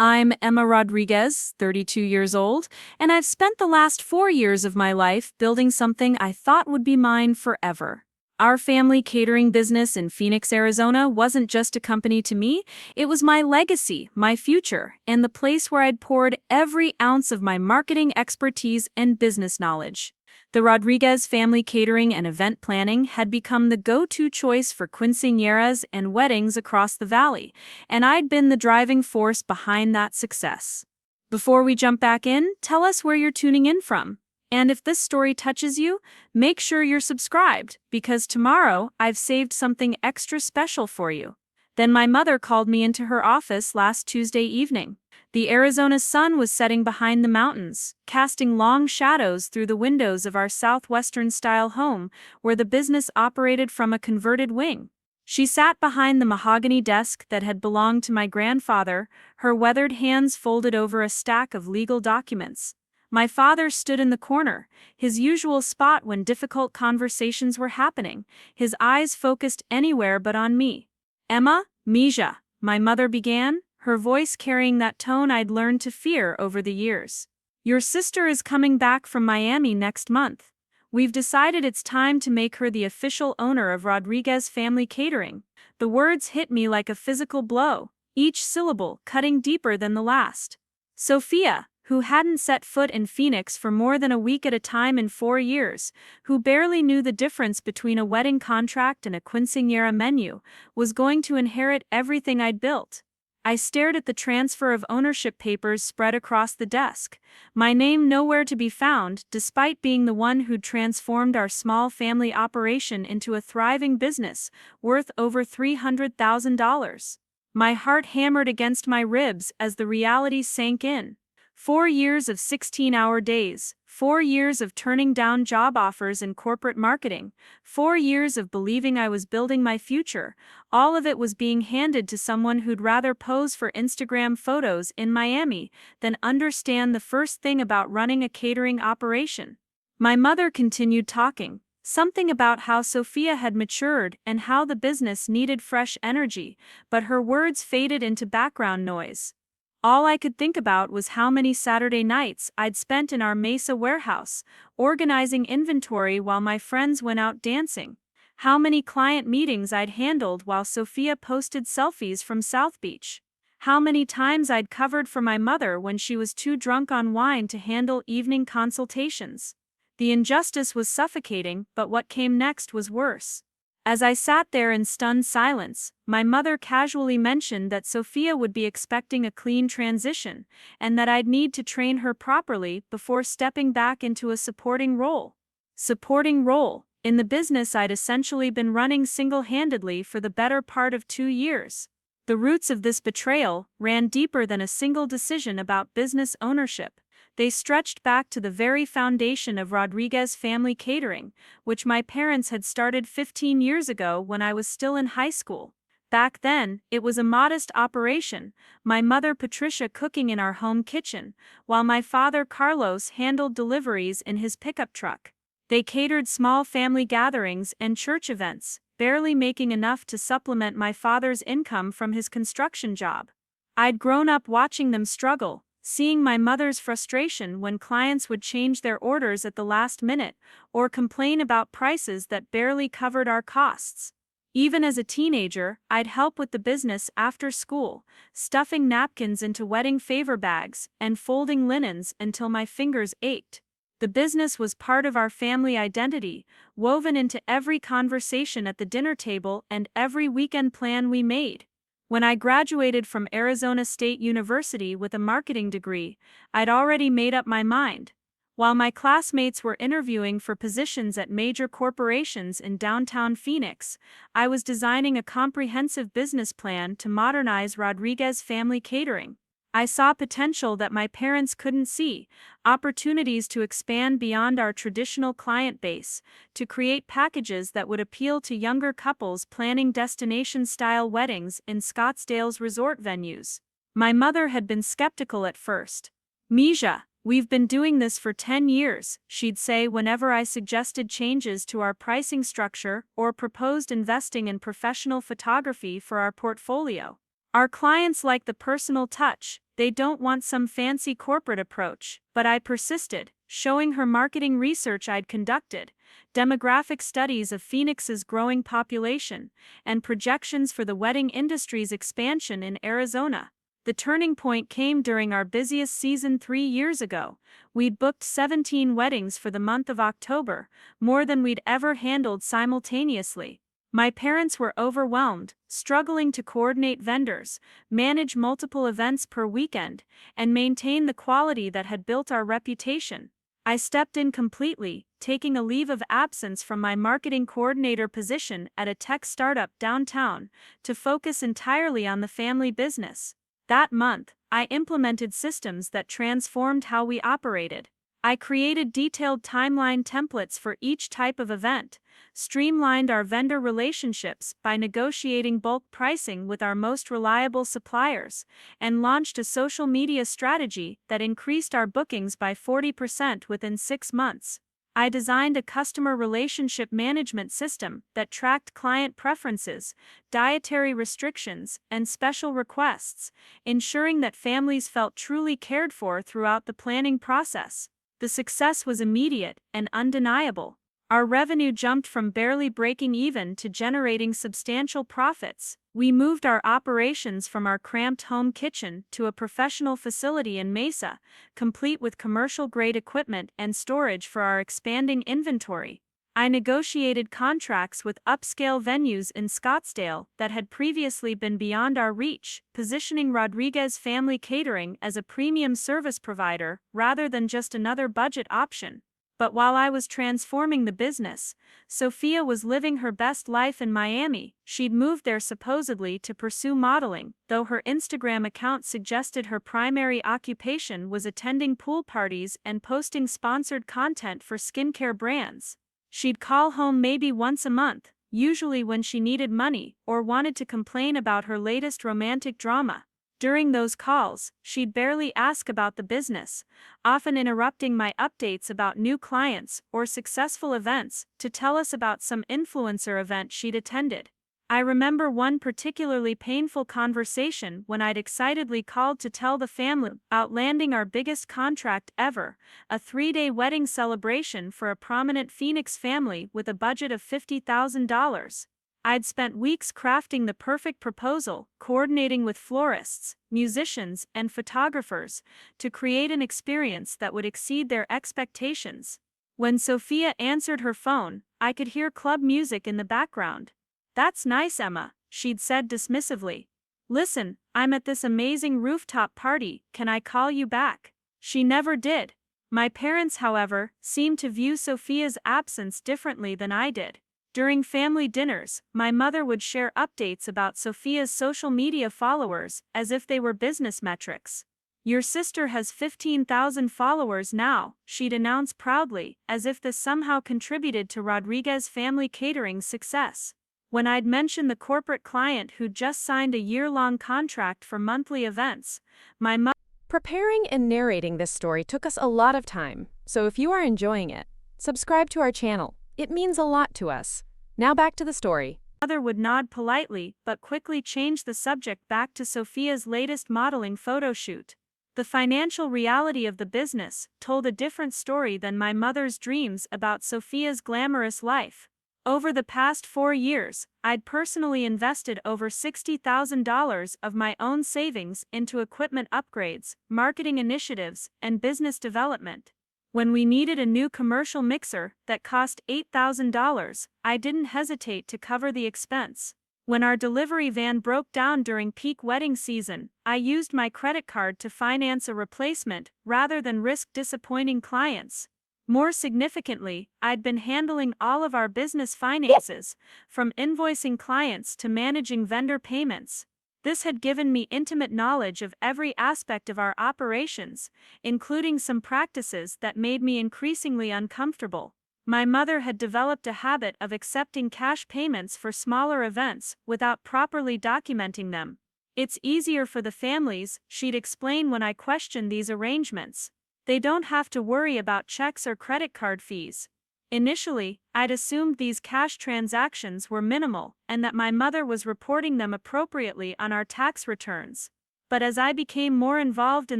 I'm Emma Rodriguez, 32 years old, and I've spent the last 4 years of my life building something I thought would be mine forever. Our family catering business in Phoenix, Arizona wasn't just a company to me, it was my legacy, my future, and the place where I'd poured every ounce of my marketing expertise and business knowledge. The Rodriguez family catering and event planning had become the go-to choice for quinceañeras and weddings across the valley, and I'd been the driving force behind that success. Before we jump back in, tell us where you're tuning in from. And if this story touches you, make sure you're subscribed, because tomorrow I've saved something extra special for you. Then my mother called me into her office last Tuesday evening. The Arizona sun was setting behind the mountains, casting long shadows through the windows of our southwestern-style home, where the business operated from a converted wing. She sat behind the mahogany desk that had belonged to my grandfather, her weathered hands folded over a stack of legal documents. My father stood in the corner, his usual spot when difficult conversations were happening, his eyes focused anywhere but on me. "Emma, mija," my mother began, her voice carrying that tone I'd learned to fear over the years. "Your sister is coming back from Miami next month. We've decided it's time to make her the official owner of Rodriguez Family Catering." The words hit me like a physical blow, each syllable cutting deeper than the last. Sophia, who hadn't set foot in Phoenix for more than a week at a time in 4 years, who barely knew the difference between a wedding contract and a quinceañera menu, was going to inherit everything I'd built. I stared at the transfer of ownership papers spread across the desk, my name nowhere to be found despite being the one who'd transformed our small family operation into a thriving business worth over $300,000. My heart hammered against my ribs as the reality sank in. 4 years of 16-hour days, 4 years of turning down job offers in corporate marketing, 4 years of believing I was building my future, all of it was being handed to someone who'd rather pose for Instagram photos in Miami than understand the first thing about running a catering operation. My mother continued talking, something about how Sophia had matured and how the business needed fresh energy, but her words faded into background noise. All I could think about was how many Saturday nights I'd spent in our Mesa warehouse, organizing inventory while my friends went out dancing. How many client meetings I'd handled while Sophia posted selfies from South Beach. How many times I'd covered for my mother when she was too drunk on wine to handle evening consultations. The injustice was suffocating, but what came next was worse. As I sat there in stunned silence, my mother casually mentioned that Sophia would be expecting a clean transition, and that I'd need to train her properly before stepping back into a supporting role. Supporting role, in the business I'd essentially been running single-handedly for the better part of 2 years. The roots of this betrayal ran deeper than a single decision about business ownership. They stretched back to the very foundation of Rodriguez Family Catering, which my parents had started 15 years ago when I was still in high school. Back then, it was a modest operation, my mother Patricia cooking in our home kitchen, while my father Carlos handled deliveries in his pickup truck. They catered small family gatherings and church events, barely making enough to supplement my father's income from his construction job. I'd grown up watching them struggle, seeing my mother's frustration when clients would change their orders at the last minute or complain about prices that barely covered our costs. Even as a teenager, I'd help with the business after school, stuffing napkins into wedding favor bags and folding linens until my fingers ached. The business was part of our family identity, woven into every conversation at the dinner table and every weekend plan we made. When I graduated from Arizona State University with a marketing degree, I'd already made up my mind. While my classmates were interviewing for positions at major corporations in downtown Phoenix, I was designing a comprehensive business plan to modernize Rodriguez Family Catering. I saw potential that my parents couldn't see, opportunities to expand beyond our traditional client base, to create packages that would appeal to younger couples planning destination-style weddings in Scottsdale's resort venues. My mother had been skeptical at first. "Mija, we've been doing this for 10 years, she'd say whenever I suggested changes to our pricing structure or proposed investing in professional photography for our portfolio. Our clients like the personal touch, They don't want some fancy corporate approach, but I persisted, showing her marketing research I'd conducted, demographic studies of Phoenix's growing population, and projections for the wedding industry's expansion in Arizona. The turning point came during our busiest season 3 years ago. We'd booked 17 weddings for the month of October, more than we'd ever handled simultaneously. My parents were overwhelmed, struggling to coordinate vendors, manage multiple events per weekend, and maintain the quality that had built our reputation. I stepped in completely, taking a leave of absence from my marketing coordinator position at a tech startup downtown, to focus entirely on the family business. That month, I implemented systems that transformed how we operated. I created detailed timeline templates for each type of event, streamlined our vendor relationships by negotiating bulk pricing with our most reliable suppliers, and launched a social media strategy that increased our bookings by 40% within 6 months. I designed a customer relationship management system that tracked client preferences, dietary restrictions, and special requests, ensuring that families felt truly cared for throughout the planning process. The success was immediate and undeniable. Our revenue jumped from barely breaking even to generating substantial profits. We moved our operations from our cramped home kitchen to a professional facility in Mesa, complete with commercial-grade equipment and storage for our expanding inventory. I negotiated contracts with upscale venues in Scottsdale that had previously been beyond our reach, positioning Rodriguez Family Catering as a premium service provider rather than just another budget option. But while I was transforming the business, Sophia was living her best life in Miami. She'd moved there supposedly to pursue modeling, though her Instagram account suggested her primary occupation was attending pool parties and posting sponsored content for skincare brands. She'd call home maybe once a month, usually when she needed money or wanted to complain about her latest romantic drama. During those calls, she'd barely ask about the business, often interrupting my updates about new clients or successful events to tell us about some influencer event she'd attended. I remember one particularly painful conversation when I'd excitedly called to tell the family about landing our biggest contract ever, a 3-day wedding celebration for a prominent Phoenix family with a budget of $50,000. I'd spent weeks crafting the perfect proposal, coordinating with florists, musicians, and photographers to create an experience that would exceed their expectations. When Sophia answered her phone, I could hear club music in the background. "That's nice, Emma," she'd said dismissively. "Listen, I'm at this amazing rooftop party, can I call you back?" She never did. My parents, however, seemed to view Sophia's absence differently than I did. During family dinners, my mother would share updates about Sophia's social media followers as if they were business metrics. "Your sister has 15,000 followers now," she'd announce proudly, as if this somehow contributed to Rodriguez Family Catering's success. When I'd mention the corporate client who'd just signed a year-long contract for monthly events, my mother— Preparing and narrating this story took us a lot of time, so if you are enjoying it, subscribe to our channel. It means a lot to us. Now back to the story. Mother would nod politely but quickly change the subject back to Sophia's latest modeling photo shoot. The financial reality of the business told a different story than my mother's dreams about Sophia's glamorous life. Over the past 4 years, I'd personally invested over $60,000 of my own savings into equipment upgrades, marketing initiatives, and business development. When we needed a new commercial mixer that cost $8,000, I didn't hesitate to cover the expense. When our delivery van broke down during peak wedding season, I used my credit card to finance a replacement rather than risk disappointing clients. More significantly, I'd been handling all of our business finances, from invoicing clients to managing vendor payments. This had given me intimate knowledge of every aspect of our operations, including some practices that made me increasingly uncomfortable. My mother had developed a habit of accepting cash payments for smaller events without properly documenting them. "It's easier for the families," she'd explain when I questioned these arrangements. "They don't have to worry about checks or credit card fees." Initially, I'd assumed these cash transactions were minimal and that my mother was reporting them appropriately on our tax returns. But as I became more involved in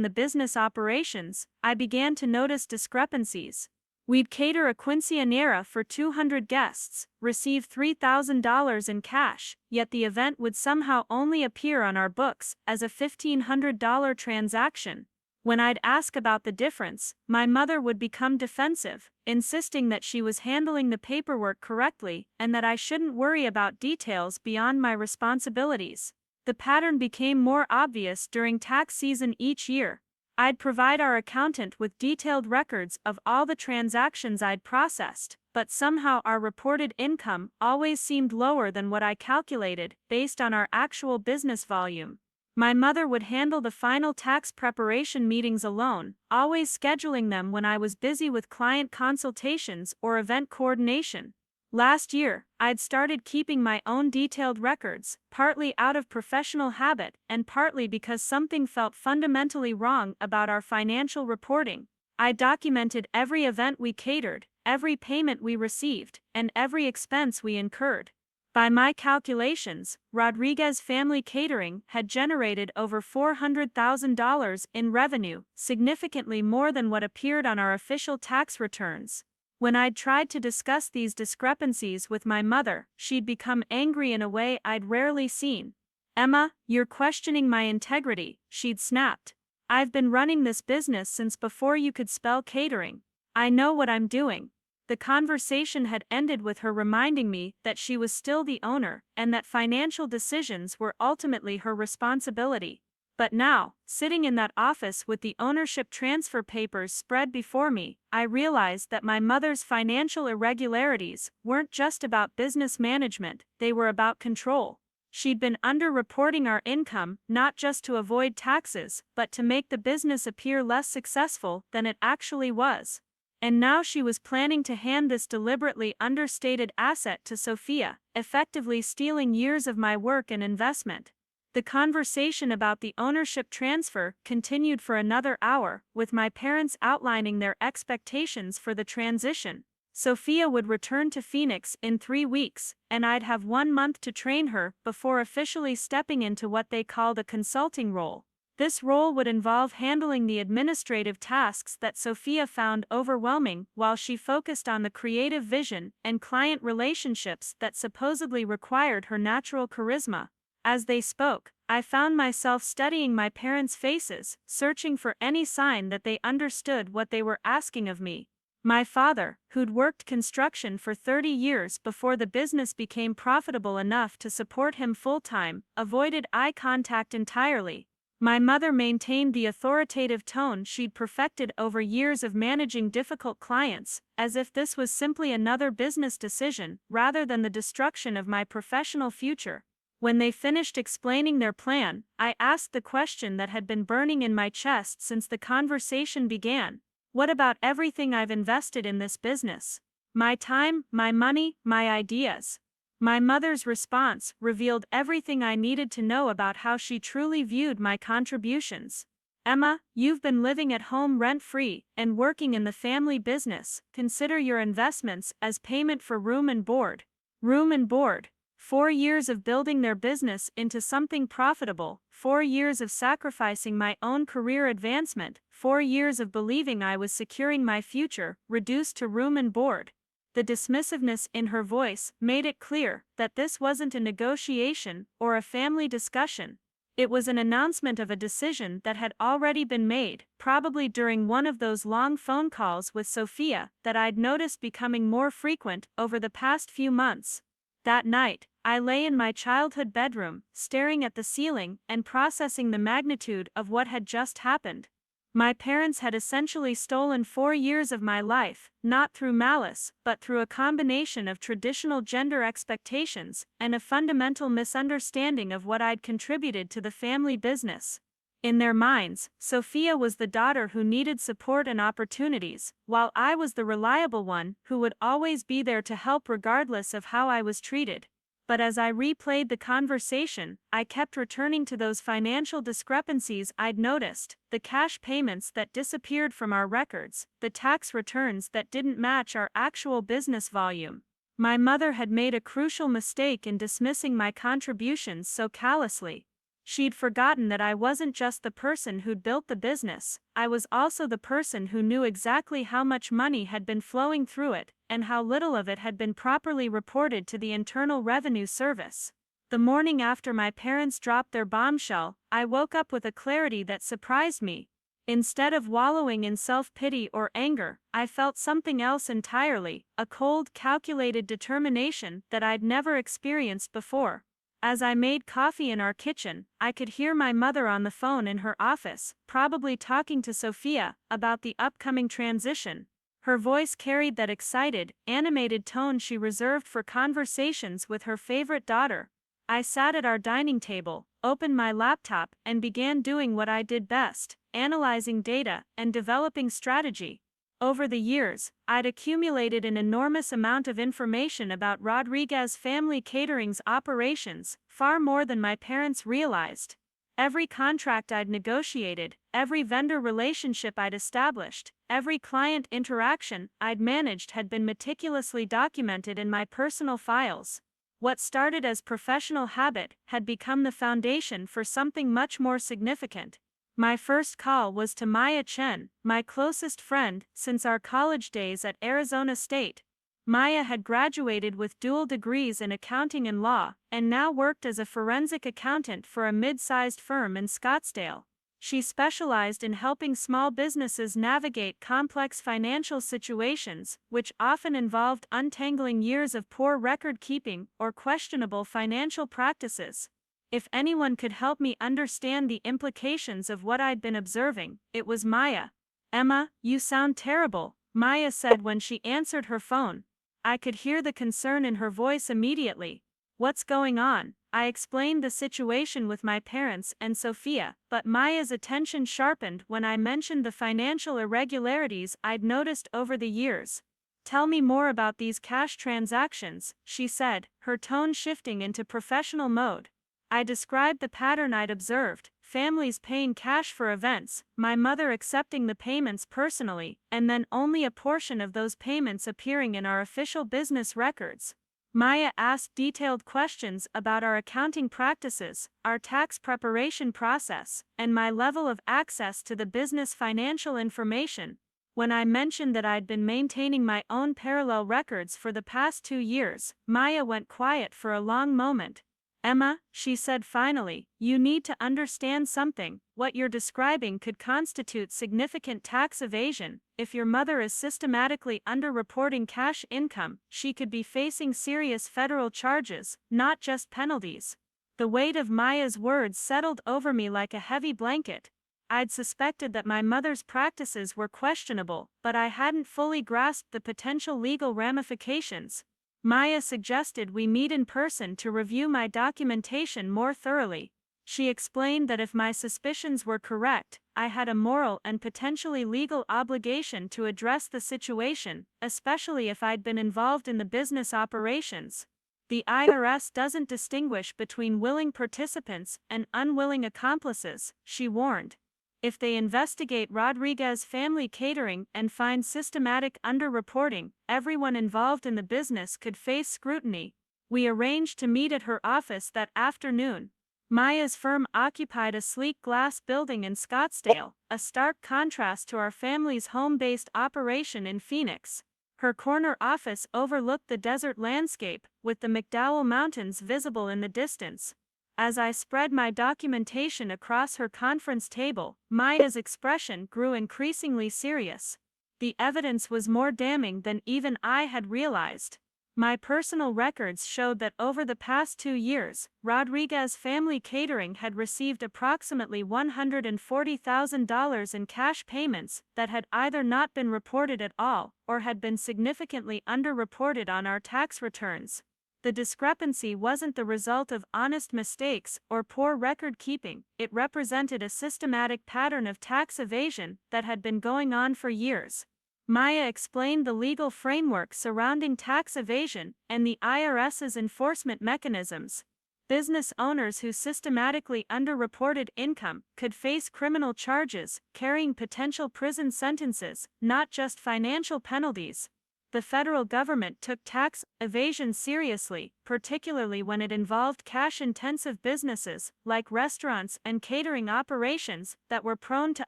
the business operations, I began to notice discrepancies. We'd cater a quinceañera for 200 guests, receive $3,000 in cash, yet the event would somehow only appear on our books as a $1,500 transaction. When I'd ask about the difference, my mother would become defensive, insisting that she was handling the paperwork correctly and that I shouldn't worry about details beyond my responsibilities. The pattern became more obvious during tax season each year. I'd provide our accountant with detailed records of all the transactions I'd processed, but somehow our reported income always seemed lower than what I calculated based on our actual business volume. My mother would handle the final tax preparation meetings alone, always scheduling them when I was busy with client consultations or event coordination. Last year, I'd started keeping my own detailed records, partly out of professional habit and partly because something felt fundamentally wrong about our financial reporting. I documented every event we catered, every payment we received, and every expense we incurred. By my calculations, Rodriguez Family Catering had generated over $400,000 in revenue, significantly more than what appeared on our official tax returns. When I'd tried to discuss these discrepancies with my mother, she'd become angry in a way I'd rarely seen. "Emma, you're questioning my integrity," she'd snapped. "I've been running this business since before you could spell catering. I know what I'm doing." The conversation had ended with her reminding me that she was still the owner and that financial decisions were ultimately her responsibility. But now, sitting in that office with the ownership transfer papers spread before me, I realized that my mother's financial irregularities weren't just about business management, they were about control. She'd been underreporting our income not just to avoid taxes, but to make the business appear less successful than it actually was. And now she was planning to hand this deliberately understated asset to Sophia, effectively stealing years of my work and investment. The conversation about the ownership transfer continued for another hour, with my parents outlining their expectations for the transition. Sophia would return to Phoenix in 3 weeks, and I'd have 1 month to train her before officially stepping into what they called a consulting role. This role would involve handling the administrative tasks that Sophia found overwhelming while she focused on the creative vision and client relationships that supposedly required her natural charisma. As they spoke, I found myself studying my parents' faces, searching for any sign that they understood what they were asking of me. My father, who'd worked construction for 30 years before the business became profitable enough to support him full-time, avoided eye contact entirely. My mother maintained the authoritative tone she'd perfected over years of managing difficult clients, as if this was simply another business decision rather than the destruction of my professional future. When they finished explaining their plan, I asked the question that had been burning in my chest since the conversation began. What about everything I've invested in this business? My time, my money, my ideas. My mother's response revealed everything I needed to know about how she truly viewed my contributions. "Emma, you've been living at home rent-free and working in the family business. Consider your investments as payment for room and board." Room and board. 4 years of building their business into something profitable, 4 years of sacrificing my own career advancement, 4 years of believing I was securing my future, reduced to room and board. The dismissiveness in her voice made it clear that this wasn't a negotiation or a family discussion. It was an announcement of a decision that had already been made, probably during one of those long phone calls with Sophia that I'd noticed becoming more frequent over the past few months. That night, I lay in my childhood bedroom, staring at the ceiling and processing the magnitude of what had just happened. My parents had essentially stolen 4 years of my life, not through malice, but through a combination of traditional gender expectations and a fundamental misunderstanding of what I'd contributed to the family business. In their minds, Sophia was the daughter who needed support and opportunities, while I was the reliable one who would always be there to help regardless of how I was treated. But as I replayed the conversation, I kept returning to those financial discrepancies I'd noticed, the cash payments that disappeared from our records, the tax returns that didn't match our actual business volume. My mother had made a crucial mistake in dismissing my contributions so callously. She'd forgotten that I wasn't just the person who'd built the business, I was also the person who knew exactly how much money had been flowing through it, and how little of it had been properly reported to the Internal Revenue Service. The morning after my parents dropped their bombshell, I woke up with a clarity that surprised me. Instead of wallowing in self-pity or anger, I felt something else entirely, a cold, calculated determination that I'd never experienced before. As I made coffee in our kitchen, I could hear my mother on the phone in her office, probably talking to Sophia about the upcoming transition. Her voice carried that excited, animated tone she reserved for conversations with her favorite daughter. I sat at our dining table, opened my laptop, and began doing what I did best, analyzing data and developing strategy. Over the years, I'd accumulated an enormous amount of information about Rodriguez Family Catering's operations, far more than my parents realized. Every contract I'd negotiated, every vendor relationship I'd established, every client interaction I'd managed had been meticulously documented in my personal files. What started as professional habit had become the foundation for something much more significant. My first call was to Maya Chen, my closest friend since our college days at Arizona State. Maya had graduated with dual degrees in accounting and law, and now worked as a forensic accountant for a mid-sized firm in Scottsdale. She specialized in helping small businesses navigate complex financial situations, which often involved untangling years of poor record-keeping or questionable financial practices. If anyone could help me understand the implications of what I'd been observing, it was Maya. "Emma, you sound terrible," Maya said when she answered her phone. I could hear the concern in her voice immediately. "What's going on?" I explained the situation with my parents and Sophia, but Maya's attention sharpened when I mentioned the financial irregularities I'd noticed over the years. "Tell me more about these cash transactions," she said, her tone shifting into professional mode. I described the pattern I'd observed: families paying cash for events, my mother accepting the payments personally, and then only a portion of those payments appearing in our official business records. Maya asked detailed questions about our accounting practices, our tax preparation process, and my level of access to the business financial information. When I mentioned that I'd been maintaining my own parallel records for the past 2 years, Maya went quiet for a long moment. "Emma," she said finally, "you need to understand something. What you're describing could constitute significant tax evasion. If your mother is systematically underreporting cash income, she could be facing serious federal charges, not just penalties." The weight of Maya's words settled over me like a heavy blanket. I'd suspected that my mother's practices were questionable, but I hadn't fully grasped the potential legal ramifications. Maya suggested we meet in person to review my documentation more thoroughly. She explained that if my suspicions were correct, I had a moral and potentially legal obligation to address the situation, especially if I'd been involved in the business operations. The IRS doesn't distinguish between willing participants and unwilling accomplices, she warned. If they investigate Rodriguez Family Catering and find systematic underreporting, everyone involved in the business could face scrutiny. We arranged to meet at her office that afternoon. Maya's firm occupied a sleek glass building in Scottsdale, a stark contrast to our family's home-based operation in Phoenix. Her corner office overlooked the desert landscape, with the McDowell Mountains visible in the distance. As I spread my documentation across her conference table, Maya's expression grew increasingly serious. The evidence was more damning than even I had realized. My personal records showed that over the past 2 years, Rodriguez Family Catering had received approximately $140,000 in cash payments that had either not been reported at all or had been significantly underreported on our tax returns. The discrepancy wasn't the result of honest mistakes or poor record keeping, it represented a systematic pattern of tax evasion that had been going on for years. Maya explained the legal framework surrounding tax evasion and the IRS's enforcement mechanisms. Business owners who systematically underreported income could face criminal charges, carrying potential prison sentences, not just financial penalties. The federal government took tax evasion seriously, particularly when it involved cash-intensive businesses, like restaurants and catering operations, that were prone to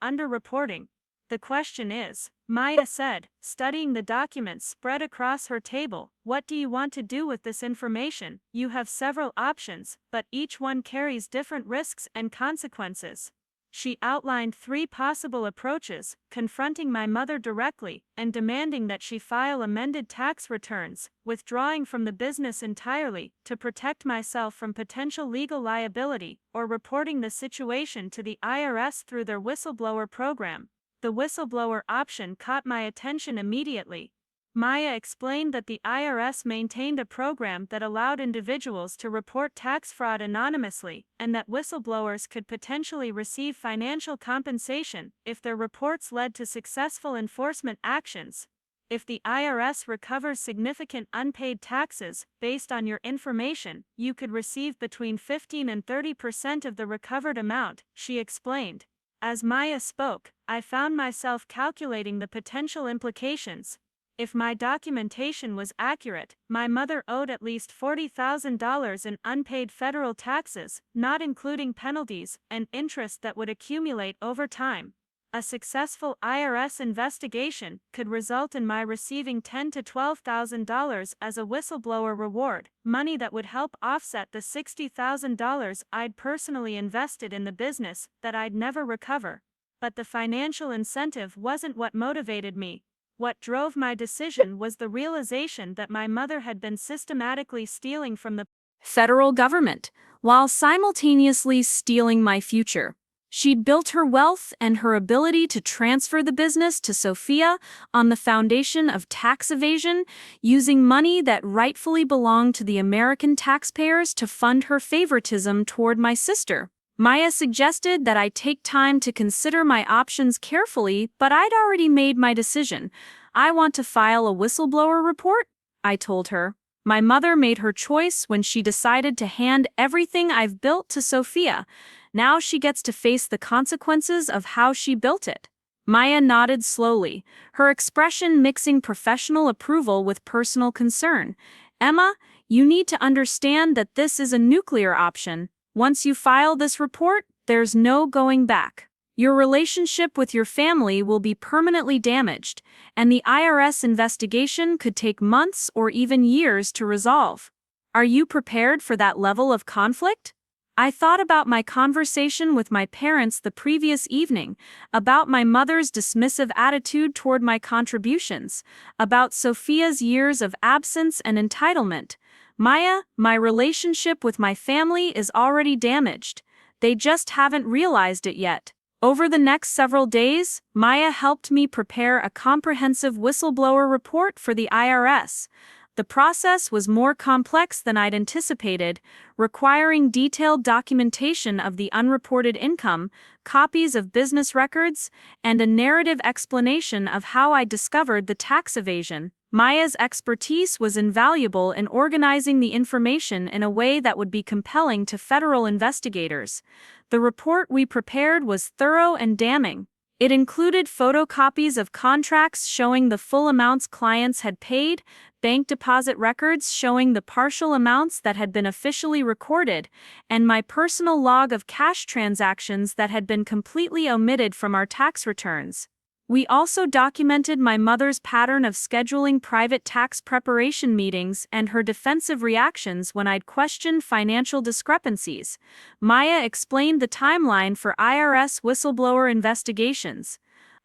underreporting. The question is, Maya said, studying the documents spread across her table, what do you want to do with this information? You have several options, but each one carries different risks and consequences. She outlined 3 possible approaches: confronting my mother directly and demanding that she file amended tax returns, withdrawing from the business entirely to protect myself from potential legal liability, or reporting the situation to the IRS through their whistleblower program. The whistleblower option caught my attention immediately. Maya explained that the IRS maintained a program that allowed individuals to report tax fraud anonymously, and that whistleblowers could potentially receive financial compensation if their reports led to successful enforcement actions. If the IRS recovers significant unpaid taxes based on your information, you could receive between 15 and 30% of the recovered amount, she explained. As Maya spoke, I found myself calculating the potential implications. If my documentation was accurate, my mother owed at least $40,000 in unpaid federal taxes, not including penalties and interest that would accumulate over time. A successful IRS investigation could result in my receiving $10,000 to $12,000 as a whistleblower reward, money that would help offset the $60,000 I'd personally invested in the business that I'd never recover. But the financial incentive wasn't what motivated me. What drove my decision was the realization that my mother had been systematically stealing from the federal government, while simultaneously stealing my future. She'd built her wealth and her ability to transfer the business to Sophia on the foundation of tax evasion, using money that rightfully belonged to the American taxpayers to fund her favoritism toward my sister. Maya suggested that I take time to consider my options carefully, but I'd already made my decision. I want to file a whistleblower report, I told her. My mother made her choice when she decided to hand everything I've built to Sophia. Now she gets to face the consequences of how she built it. Maya nodded slowly, her expression mixing professional approval with personal concern. Emma, you need to understand that this is a nuclear option. Once you file this report, there's no going back. Your relationship with your family will be permanently damaged, and the IRS investigation could take months or even years to resolve. Are you prepared for that level of conflict? I thought about my conversation with my parents the previous evening, about my mother's dismissive attitude toward my contributions, about Sophia's years of absence and entitlement. Maya, my relationship with my family is already damaged. They just haven't realized it yet. Over the next several days, Maya helped me prepare a comprehensive whistleblower report for the IRS. The process was more complex than I'd anticipated, requiring detailed documentation of the unreported income, copies of business records, and a narrative explanation of how I discovered the tax evasion. Maya's expertise was invaluable in organizing the information in a way that would be compelling to federal investigators. The report we prepared was thorough and damning. It included photocopies of contracts showing the full amounts clients had paid, bank deposit records showing the partial amounts that had been officially recorded, and my personal log of cash transactions that had been completely omitted from our tax returns. We also documented my mother's pattern of scheduling private tax preparation meetings and her defensive reactions when I'd questioned financial discrepancies. Maya explained the timeline for IRS whistleblower investigations.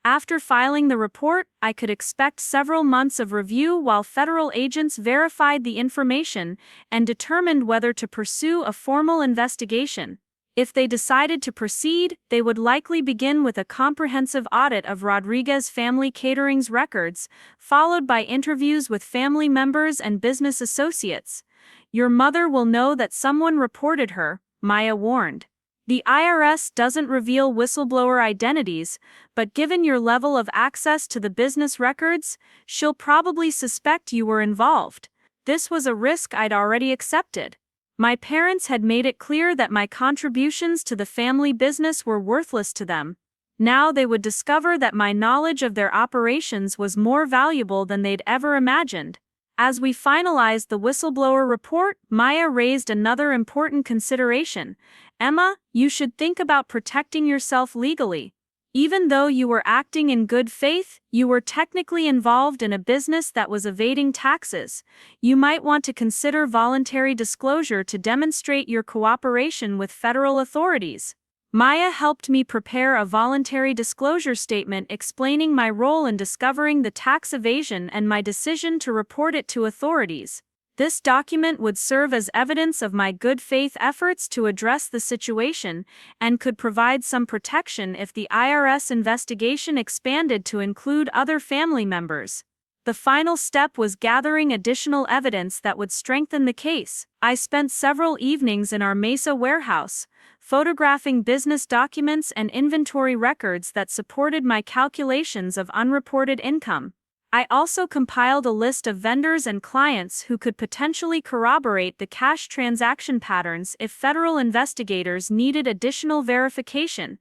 After filing the report, I could expect several months of review while federal agents verified the information and determined whether to pursue a formal investigation. If they decided to proceed, they would likely begin with a comprehensive audit of Rodriguez Family Catering's records, followed by interviews with family members and business associates. Your mother will know that someone reported her, Maya warned. The IRS doesn't reveal whistleblower identities, but given your level of access to the business records, she'll probably suspect you were involved. This was a risk I'd already accepted. My parents had made it clear that my contributions to the family business were worthless to them. Now they would discover that my knowledge of their operations was more valuable than they'd ever imagined. As we finalized the whistleblower report, Maya raised another important consideration. Emma, you should think about protecting yourself legally. Even though you were acting in good faith, you were technically involved in a business that was evading taxes. You might want to consider voluntary disclosure to demonstrate your cooperation with federal authorities. Maya helped me prepare a voluntary disclosure statement explaining my role in discovering the tax evasion and my decision to report it to authorities. This document would serve as evidence of my good faith efforts to address the situation and could provide some protection if the IRS investigation expanded to include other family members. The final step was gathering additional evidence that would strengthen the case. I spent several evenings in our Mesa warehouse, photographing business documents and inventory records that supported my calculations of unreported income. I also compiled a list of vendors and clients who could potentially corroborate the cash transaction patterns if federal investigators needed additional verification.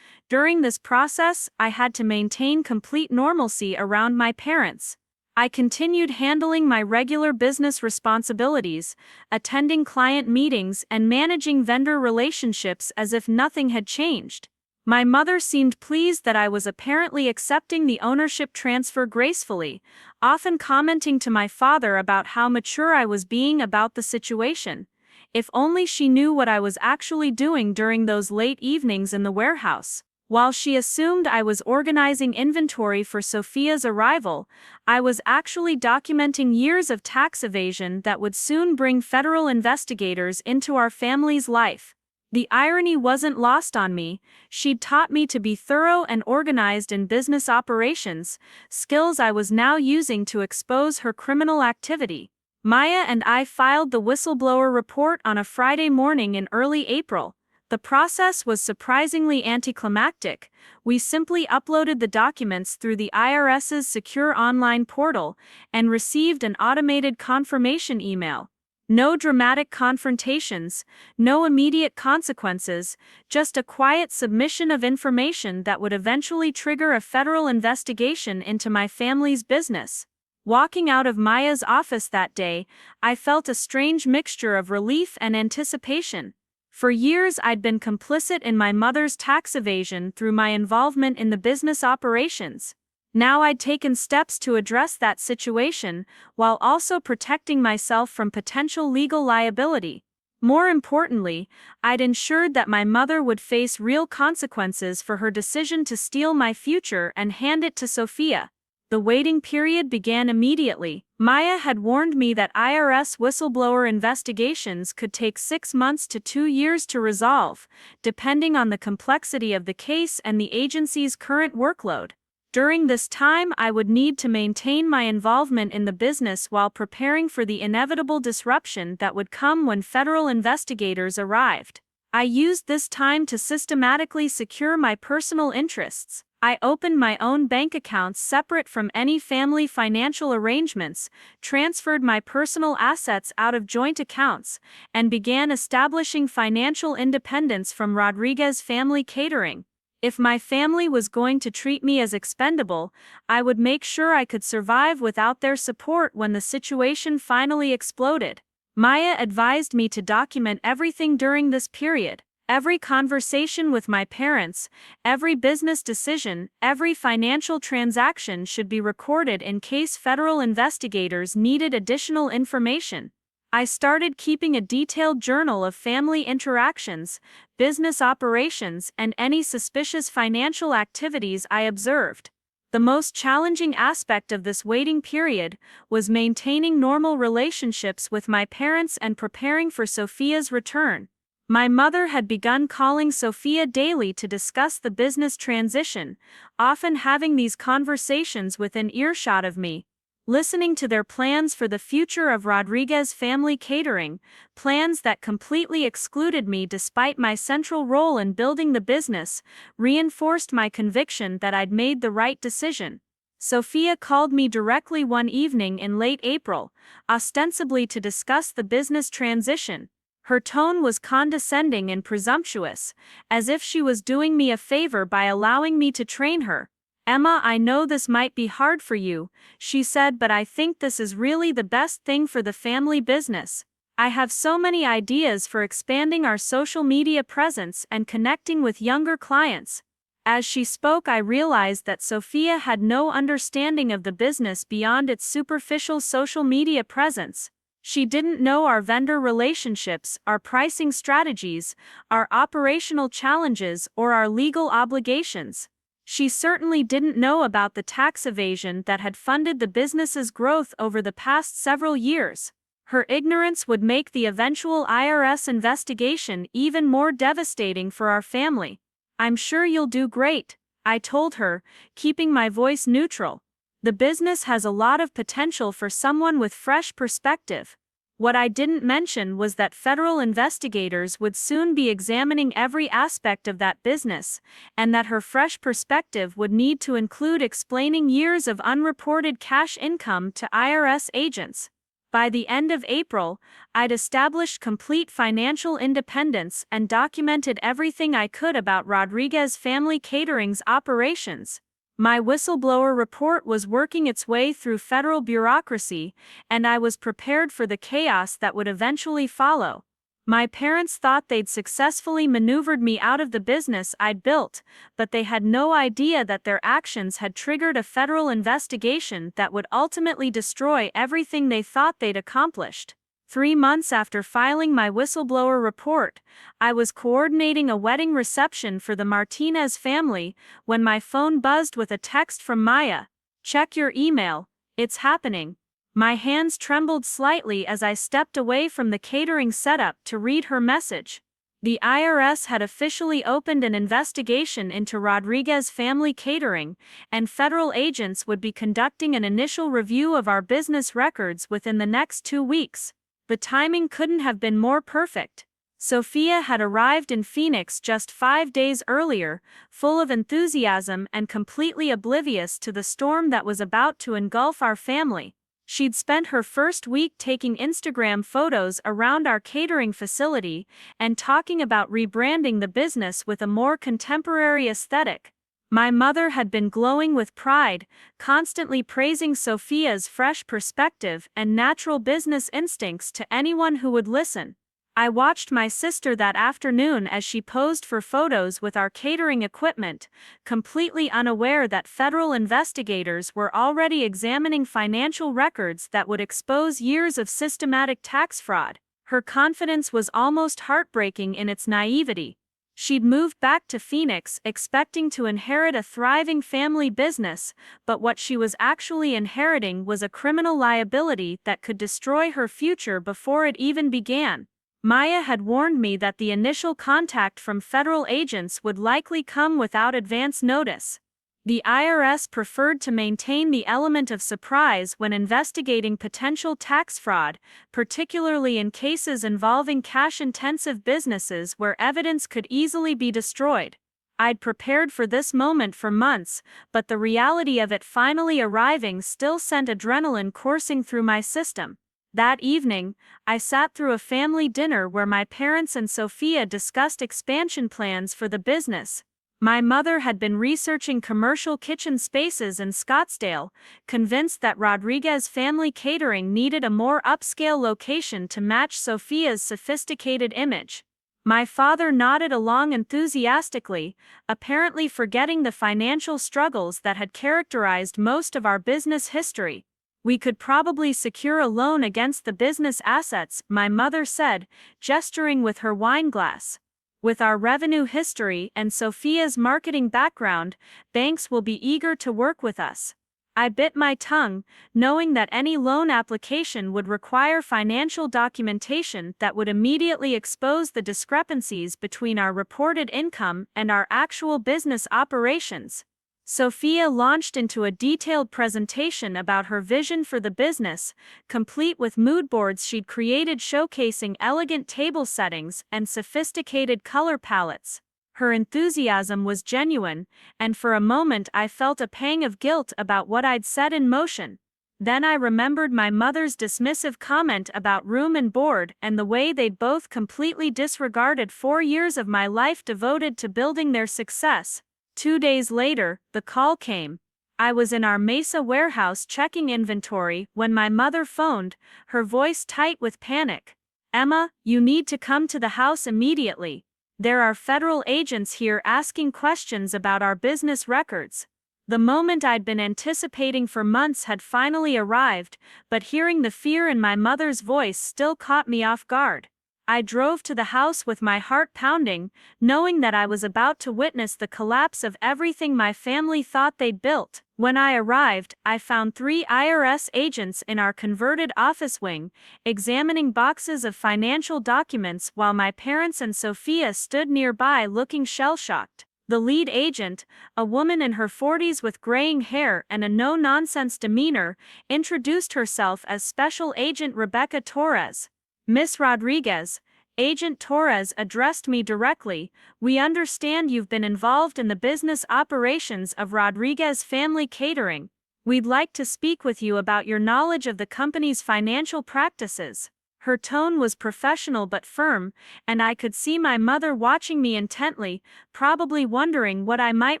During this process, I had to maintain complete normalcy around my parents. I continued handling my regular business responsibilities, attending client meetings and managing vendor relationships as if nothing had changed. My mother seemed pleased that I was apparently accepting the ownership transfer gracefully, often commenting to my father about how mature I was being about the situation. If only she knew what I was actually doing during those late evenings in the warehouse. While she assumed I was organizing inventory for Sophia's arrival, I was actually documenting years of tax evasion that would soon bring federal investigators into our family's life. The irony wasn't lost on me. She'd taught me to be thorough and organized in business operations, skills I was now using to expose her criminal activity. Maya and I filed the whistleblower report on a Friday morning in early April. The process was surprisingly anticlimactic. We simply uploaded the documents through the IRS's secure online portal and received an automated confirmation email. No dramatic confrontations, no immediate consequences, just a quiet submission of information that would eventually trigger a federal investigation into my family's business. Walking out of Maya's office that day, I felt a strange mixture of relief and anticipation. For years I'd been complicit in my mother's tax evasion through my involvement in the business operations. Now I'd taken steps to address that situation, while also protecting myself from potential legal liability. More importantly, I'd ensured that my mother would face real consequences for her decision to steal my future and hand it to Sophia. The waiting period began immediately. Maya had warned me that IRS whistleblower investigations could take 6 months to 2 years to resolve, depending on the complexity of the case and the agency's current workload. During this time, I would need to maintain my involvement in the business while preparing for the inevitable disruption that would come when federal investigators arrived. I used this time to systematically secure my personal interests. I opened my own bank accounts separate from any family financial arrangements, transferred my personal assets out of joint accounts, and began establishing financial independence from Rodriguez Family Catering. If my family was going to treat me as expendable, I would make sure I could survive without their support when the situation finally exploded. Maya advised me to document everything during this period. Every conversation with my parents, every business decision, every financial transaction should be recorded in case federal investigators needed additional information. I started keeping a detailed journal of family interactions, business operations, and any suspicious financial activities I observed. The most challenging aspect of this waiting period was maintaining normal relationships with my parents and preparing for Sophia's return. My mother had begun calling Sophia daily to discuss the business transition, often having these conversations within earshot of me. Listening to their plans for the future of Rodriguez Family Catering, plans that completely excluded me despite my central role in building the business, reinforced my conviction that I'd made the right decision. Sophia called me directly one evening in late April, ostensibly to discuss the business transition. Her tone was condescending and presumptuous, as if she was doing me a favor by allowing me to train her. "Emma, I know this might be hard for you," she said, "but I think this is really the best thing for the family business. I have so many ideas for expanding our social media presence and connecting with younger clients." As she spoke, I realized that Sophia had no understanding of the business beyond its superficial social media presence. She didn't know our vendor relationships, our pricing strategies, our operational challenges, or our legal obligations. She certainly didn't know about the tax evasion that had funded the business's growth over the past several years. Her ignorance would make the eventual IRS investigation even more devastating for our family. "I'm sure you'll do great," I told her, keeping my voice neutral. "The business has a lot of potential for someone with fresh perspective." What I didn't mention was that federal investigators would soon be examining every aspect of that business, and that her fresh perspective would need to include explaining years of unreported cash income to IRS agents. By the end of April, I'd established complete financial independence and documented everything I could about Rodriguez Family Catering's operations. My whistleblower report was working its way through federal bureaucracy, and I was prepared for the chaos that would eventually follow. My parents thought they'd successfully maneuvered me out of the business I'd built, but they had no idea that their actions had triggered a federal investigation that would ultimately destroy everything they thought they'd accomplished. 3 months after filing my whistleblower report, I was coordinating a wedding reception for the Martinez family when my phone buzzed with a text from Maya. "Check your email, it's happening." My hands trembled slightly as I stepped away from the catering setup to read her message. The IRS had officially opened an investigation into Rodriguez Family Catering, and federal agents would be conducting an initial review of our business records within the next 2 weeks. The timing couldn't have been more perfect. Sophia had arrived in Phoenix just 5 days earlier, full of enthusiasm and completely oblivious to the storm that was about to engulf our family. She'd spent her first week taking Instagram photos around our catering facility and talking about rebranding the business with a more contemporary aesthetic. My mother had been glowing with pride, constantly praising Sophia's fresh perspective and natural business instincts to anyone who would listen. I watched my sister that afternoon as she posed for photos with our catering equipment, completely unaware that federal investigators were already examining financial records that would expose years of systematic tax fraud. Her confidence was almost heartbreaking in its naivety. She'd moved back to Phoenix expecting to inherit a thriving family business, but what she was actually inheriting was a criminal liability that could destroy her future before it even began. Maya had warned me that the initial contact from federal agents would likely come without advance notice. The IRS preferred to maintain the element of surprise when investigating potential tax fraud, particularly in cases involving cash-intensive businesses where evidence could easily be destroyed. I'd prepared for this moment for months, but the reality of it finally arriving still sent adrenaline coursing through my system. That evening, I sat through a family dinner where my parents and Sophia discussed expansion plans for the business. My mother had been researching commercial kitchen spaces in Scottsdale, convinced that Rodriguez Family Catering needed a more upscale location to match Sophia's sophisticated image. My father nodded along enthusiastically, apparently forgetting the financial struggles that had characterized most of our business history. "We could probably secure a loan against the business assets," my mother said, gesturing with her wine glass. "With our revenue history and Sophia's marketing background, banks will be eager to work with us." I bit my tongue, knowing that any loan application would require financial documentation that would immediately expose the discrepancies between our reported income and our actual business operations. Sophia launched into a detailed presentation about her vision for the business, complete with mood boards she'd created showcasing elegant table settings and sophisticated color palettes. Her enthusiasm was genuine, and for a moment I felt a pang of guilt about what I'd set in motion. Then I remembered my mother's dismissive comment about room and board and the way they'd both completely disregarded 4 years of my life devoted to building their success. 2 days later, the call came. I was in our Mesa warehouse checking inventory when my mother phoned, her voice tight with panic. "Emma, you need to come to the house immediately. There are federal agents here asking questions about our business records." The moment I'd been anticipating for months had finally arrived, but hearing the fear in my mother's voice still caught me off guard. I drove to the house with my heart pounding, knowing that I was about to witness the collapse of everything my family thought they'd built. When I arrived, I found 3 IRS agents in our converted office wing, examining boxes of financial documents while my parents and Sophia stood nearby looking shell-shocked. The lead agent, a woman in her 40s with graying hair and a no-nonsense demeanor, introduced herself as Special Agent Rebecca Torres. "Miss Rodriguez," Agent Torres addressed me directly, "we understand you've been involved in the business operations of Rodriguez Family Catering. We'd like to speak with you about your knowledge of the company's financial practices." Her tone was professional but firm, and I could see my mother watching me intently, probably wondering what I might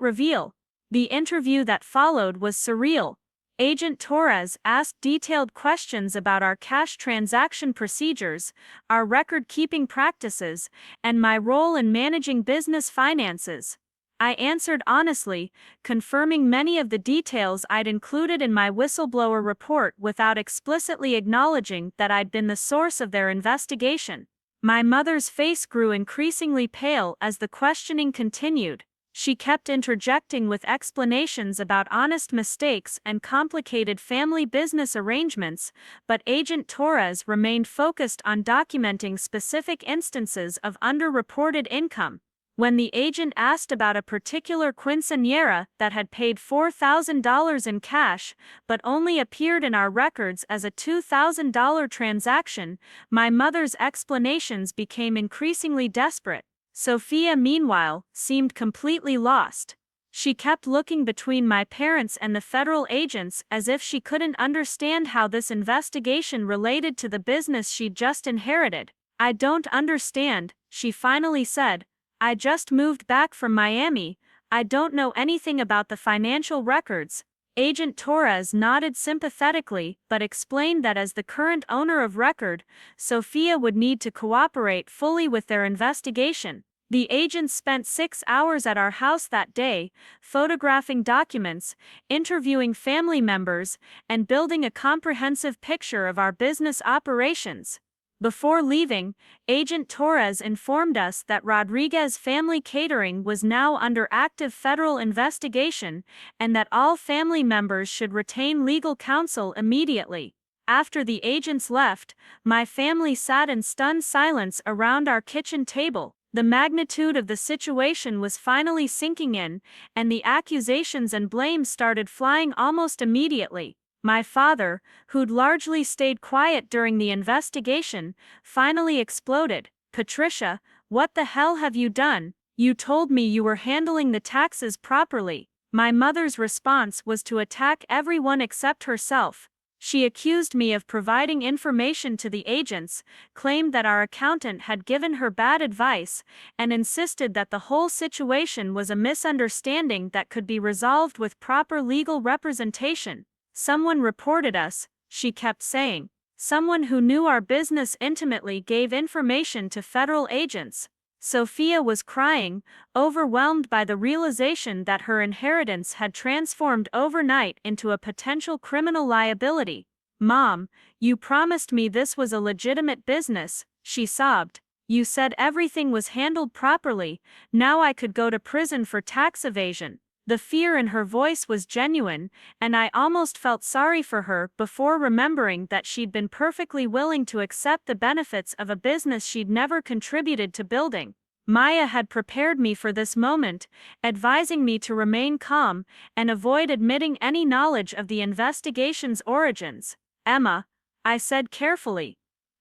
reveal. The interview that followed was surreal. Agent Torres asked detailed questions about our cash transaction procedures, our record-keeping practices, and my role in managing business finances. I answered honestly, confirming many of the details I'd included in my whistleblower report without explicitly acknowledging that I'd been the source of their investigation. My mother's face grew increasingly pale as the questioning continued. She kept interjecting with explanations about honest mistakes and complicated family business arrangements, but Agent Torres remained focused on documenting specific instances of underreported income. When the agent asked about a particular quinceañera that had paid $4,000 in cash but only appeared in our records as a $2,000 transaction, my mother's explanations became increasingly desperate. Sophia, meanwhile, seemed completely lost. She kept looking between my parents and the federal agents as if she couldn't understand how this investigation related to the business she'd just inherited. "I don't understand," she finally said. "I just moved back from Miami. I don't know anything about the financial records." Agent Torres nodded sympathetically but explained that as the current owner of record, Sophia would need to cooperate fully with their investigation. The agents spent 6 hours at our house that day, photographing documents, interviewing family members, and building a comprehensive picture of our business operations. Before leaving, Agent Torres informed us that Rodriguez Family Catering was now under active federal investigation and that all family members should retain legal counsel immediately. After the agents left, my family sat in stunned silence around our kitchen table. The magnitude of the situation was finally sinking in, and the accusations and blame started flying almost immediately. My father, who'd largely stayed quiet during the investigation, finally exploded. "Patricia, what the hell have you done? You told me you were handling the taxes properly." My mother's response was to attack everyone except herself. She accused me of providing information to the agents, claimed that our accountant had given her bad advice, and insisted that the whole situation was a misunderstanding that could be resolved with proper legal representation. "Someone reported us," she kept saying. "Someone who knew our business intimately gave information to federal agents." Sophia was crying, overwhelmed by the realization that her inheritance had transformed overnight into a potential criminal liability. "Mom, you promised me this was a legitimate business," she sobbed. "You said everything was handled properly. Now I could go to prison for tax evasion." The fear in her voice was genuine, and I almost felt sorry for her before remembering that she'd been perfectly willing to accept the benefits of a business she'd never contributed to building. Maya had prepared me for this moment, advising me to remain calm and avoid admitting any knowledge of the investigation's origins. "Emma," I said carefully,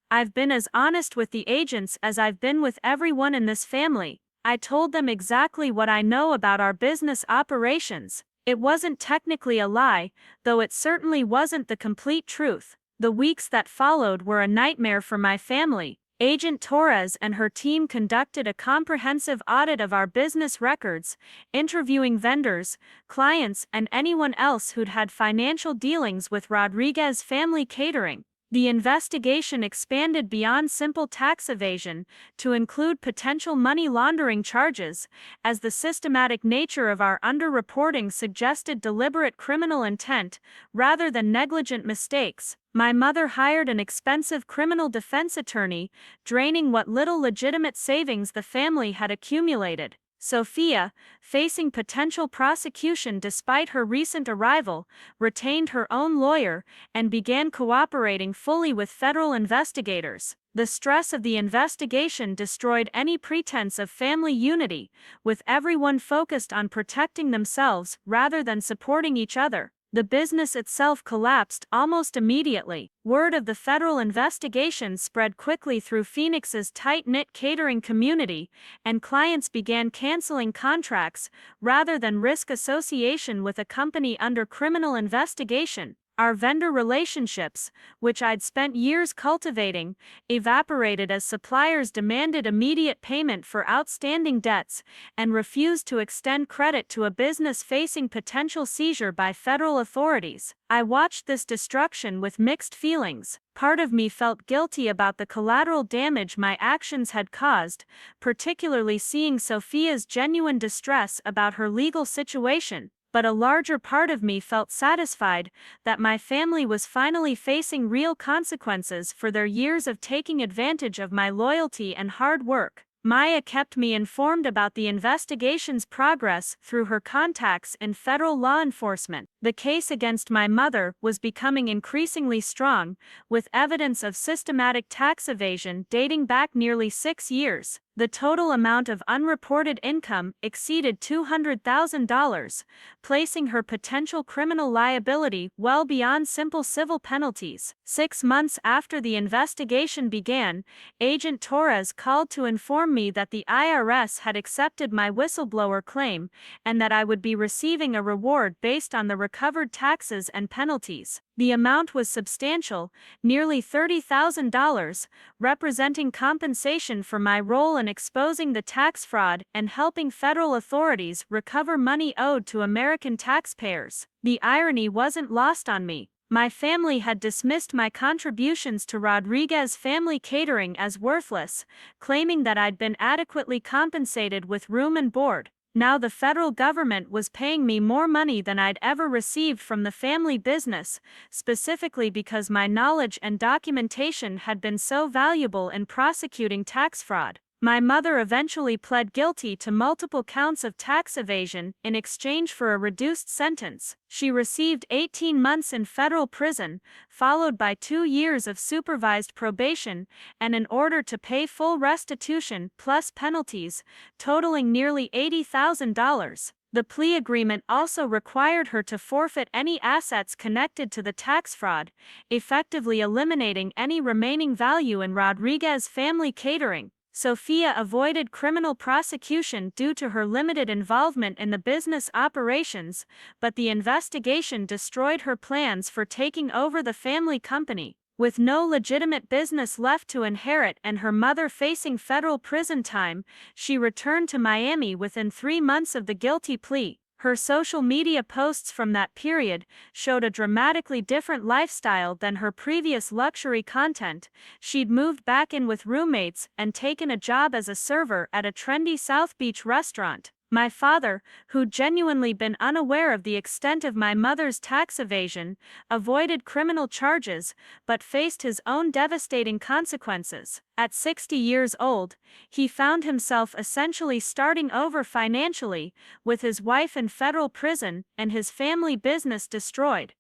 "I've been as honest with the agents as I've been with everyone in this family. I told them exactly what I know about our business operations." It wasn't technically a lie, though it certainly wasn't the complete truth. The weeks that followed were a nightmare for my family. Agent Torres and her team conducted a comprehensive audit of our business records, interviewing vendors, clients, and anyone else who'd had financial dealings with Rodriguez Family Catering. The investigation expanded beyond simple tax evasion to include potential money laundering charges, as the systematic nature of our underreporting suggested deliberate criminal intent rather than negligent mistakes. My mother hired an expensive criminal defense attorney, draining what little legitimate savings the family had accumulated. Sophia, facing potential prosecution despite her recent arrival, retained her own lawyer and began cooperating fully with federal investigators. The stress of the investigation destroyed any pretense of family unity, with everyone focused on protecting themselves rather than supporting each other. The business itself collapsed almost immediately. Word of the federal investigation spread quickly through Phoenix's tight-knit catering community, and clients began canceling contracts rather than risk association with a company under criminal investigation. Our vendor relationships, which I'd spent years cultivating, evaporated as suppliers demanded immediate payment for outstanding debts and refused to extend credit to a business facing potential seizure by federal authorities. I watched this destruction with mixed feelings. Part of me felt guilty about the collateral damage my actions had caused, particularly seeing Sophia's genuine distress about her legal situation. But a larger part of me felt satisfied that my family was finally facing real consequences for their years of taking advantage of my loyalty and hard work. Maya kept me informed about the investigation's progress through her contacts in federal law enforcement. The case against my mother was becoming increasingly strong, with evidence of systematic tax evasion dating back nearly 6 years. The total amount of unreported income exceeded $200,000, placing her potential criminal liability well beyond simple civil penalties. 6 months after the investigation began, Agent Torres called to inform me that the IRS had accepted my whistleblower claim and that I would be receiving a reward based on the recovered taxes and penalties. The amount was substantial, nearly $30,000, representing compensation for my role in exposing the tax fraud and helping federal authorities recover money owed to American taxpayers. The irony wasn't lost on me. My family had dismissed my contributions to Rodriguez Family Catering as worthless, claiming that I'd been adequately compensated with room and board. Now the federal government was paying me more money than I'd ever received from the family business, specifically because my knowledge and documentation had been so valuable in prosecuting tax fraud. My mother eventually pled guilty to multiple counts of tax evasion in exchange for a reduced sentence. She received 18 months in federal prison, followed by 2 years of supervised probation, and an order to pay full restitution plus penalties, totaling nearly $80,000. The plea agreement also required her to forfeit any assets connected to the tax fraud, effectively eliminating any remaining value in Rodriguez Family Catering. Sophia avoided criminal prosecution due to her limited involvement in the business operations, but the investigation destroyed her plans for taking over the family company. With no legitimate business left to inherit and her mother facing federal prison time, she returned to Miami within 3 months of the guilty plea. Her social media posts from that period showed a dramatically different lifestyle than her previous luxury content. She'd moved back in with roommates and taken a job as a server at a trendy South Beach restaurant. My father, who'd genuinely been unaware of the extent of my mother's tax evasion, avoided criminal charges but faced his own devastating consequences. At 60 years old, he found himself essentially starting over financially, with his wife in federal prison and his family business destroyed.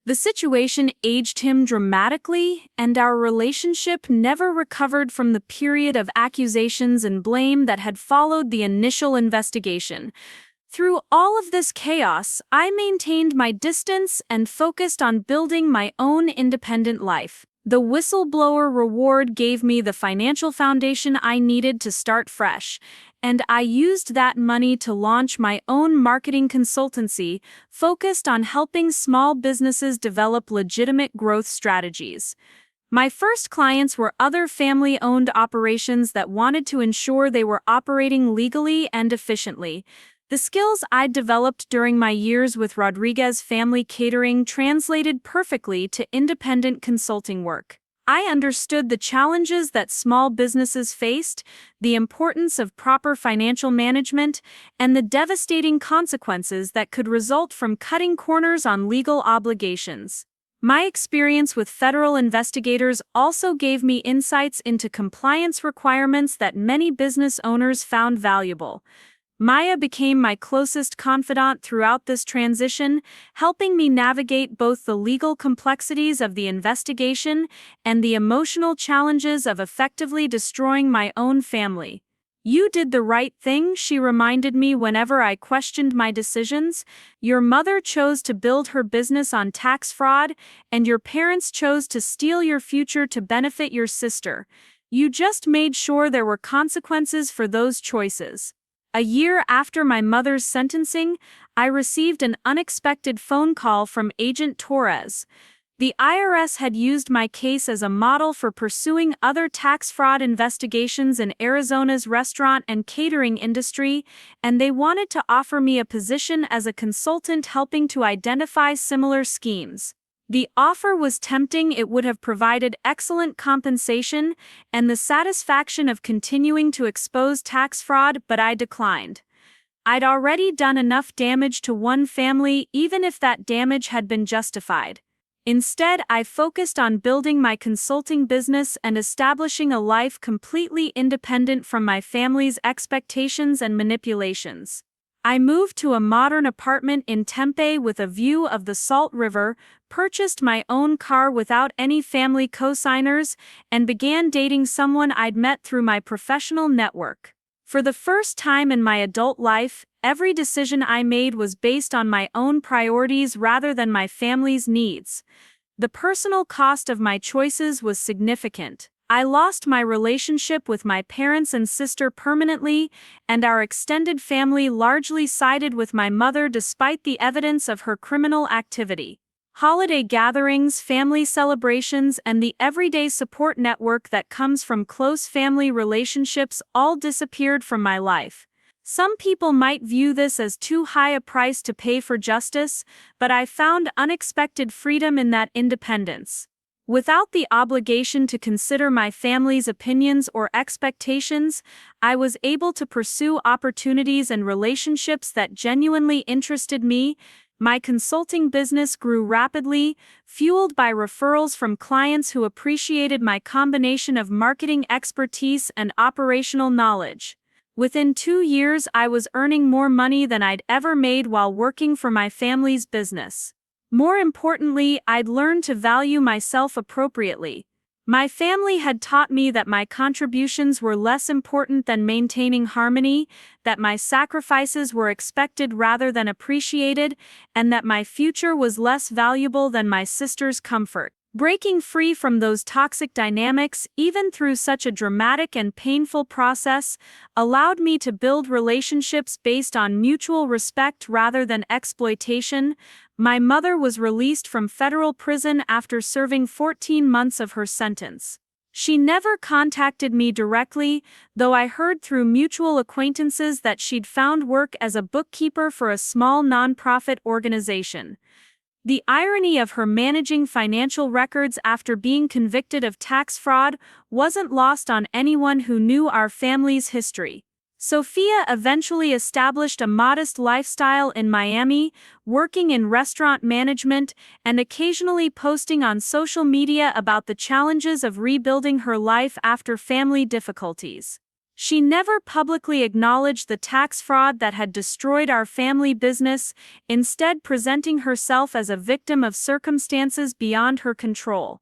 The situation aged him dramatically, and our relationship never recovered from the period of accusations and blame that had followed the initial investigation. Through all of this chaos, I maintained my distance and focused on building my own independent life. The whistleblower reward gave me the financial foundation I needed to start fresh, and I used that money to launch my own marketing consultancy focused on helping small businesses develop legitimate growth strategies. My first clients were other family-owned operations that wanted to ensure they were operating legally and efficiently. The skills I'd developed during my years with Rodriguez Family Catering translated perfectly to independent consulting work. I understood the challenges that small businesses faced, the importance of proper financial management, and the devastating consequences that could result from cutting corners on legal obligations. My experience with federal investigators also gave me insights into compliance requirements that many business owners found valuable. Maya became my closest confidant throughout this transition, helping me navigate both the legal complexities of the investigation and the emotional challenges of effectively destroying my own family. "You did the right thing," she reminded me whenever I questioned my decisions. "Your mother chose to build her business on tax fraud, and your parents chose to steal your future to benefit your sister. You just made sure there were consequences for those choices." A year after my mother's sentencing, I received an unexpected phone call from Agent Torres. The IRS had used my case as a model for pursuing other tax fraud investigations in Arizona's restaurant and catering industry, and they wanted to offer me a position as a consultant helping to identify similar schemes. The offer was tempting. It would have provided excellent compensation and the satisfaction of continuing to expose tax fraud, but I declined. I'd already done enough damage to one family, even if that damage had been justified. Instead, I focused on building my consulting business and establishing a life completely independent from my family's expectations and manipulations. I moved to a modern apartment in Tempe with a view of the Salt River, purchased my own car without any family co-signers, and began dating someone I'd met through my professional network. For the first time in my adult life, every decision I made was based on my own priorities rather than my family's needs. The personal cost of my choices was significant. I lost my relationship with my parents and sister permanently, and our extended family largely sided with my mother despite the evidence of her criminal activity. Holiday gatherings, family celebrations, and the everyday support network that comes from close family relationships all disappeared from my life. Some people might view this as too high a price to pay for justice, but I found unexpected freedom in that independence. Without the obligation to consider my family's opinions or expectations, I was able to pursue opportunities and relationships that genuinely interested me. My consulting business grew rapidly, fueled by referrals from clients who appreciated my combination of marketing expertise and operational knowledge. Within 2 years, I was earning more money than I'd ever made while working for my family's business. More importantly, I'd learned to value myself appropriately. My family had taught me that my contributions were less important than maintaining harmony, that my sacrifices were expected rather than appreciated, and that my future was less valuable than my sister's comfort. Breaking free from those toxic dynamics, even through such a dramatic and painful process, allowed me to build relationships based on mutual respect rather than exploitation. My mother was released from federal prison after serving 14 months of her sentence. She never contacted me directly, though I heard through mutual acquaintances that she'd found work as a bookkeeper for a small nonprofit organization. The irony of her managing financial records after being convicted of tax fraud wasn't lost on anyone who knew our family's history. Sophia eventually established a modest lifestyle in Miami, working in restaurant management and occasionally posting on social media about the challenges of rebuilding her life after family difficulties. She never publicly acknowledged the tax fraud that had destroyed our family business, instead presenting herself as a victim of circumstances beyond her control.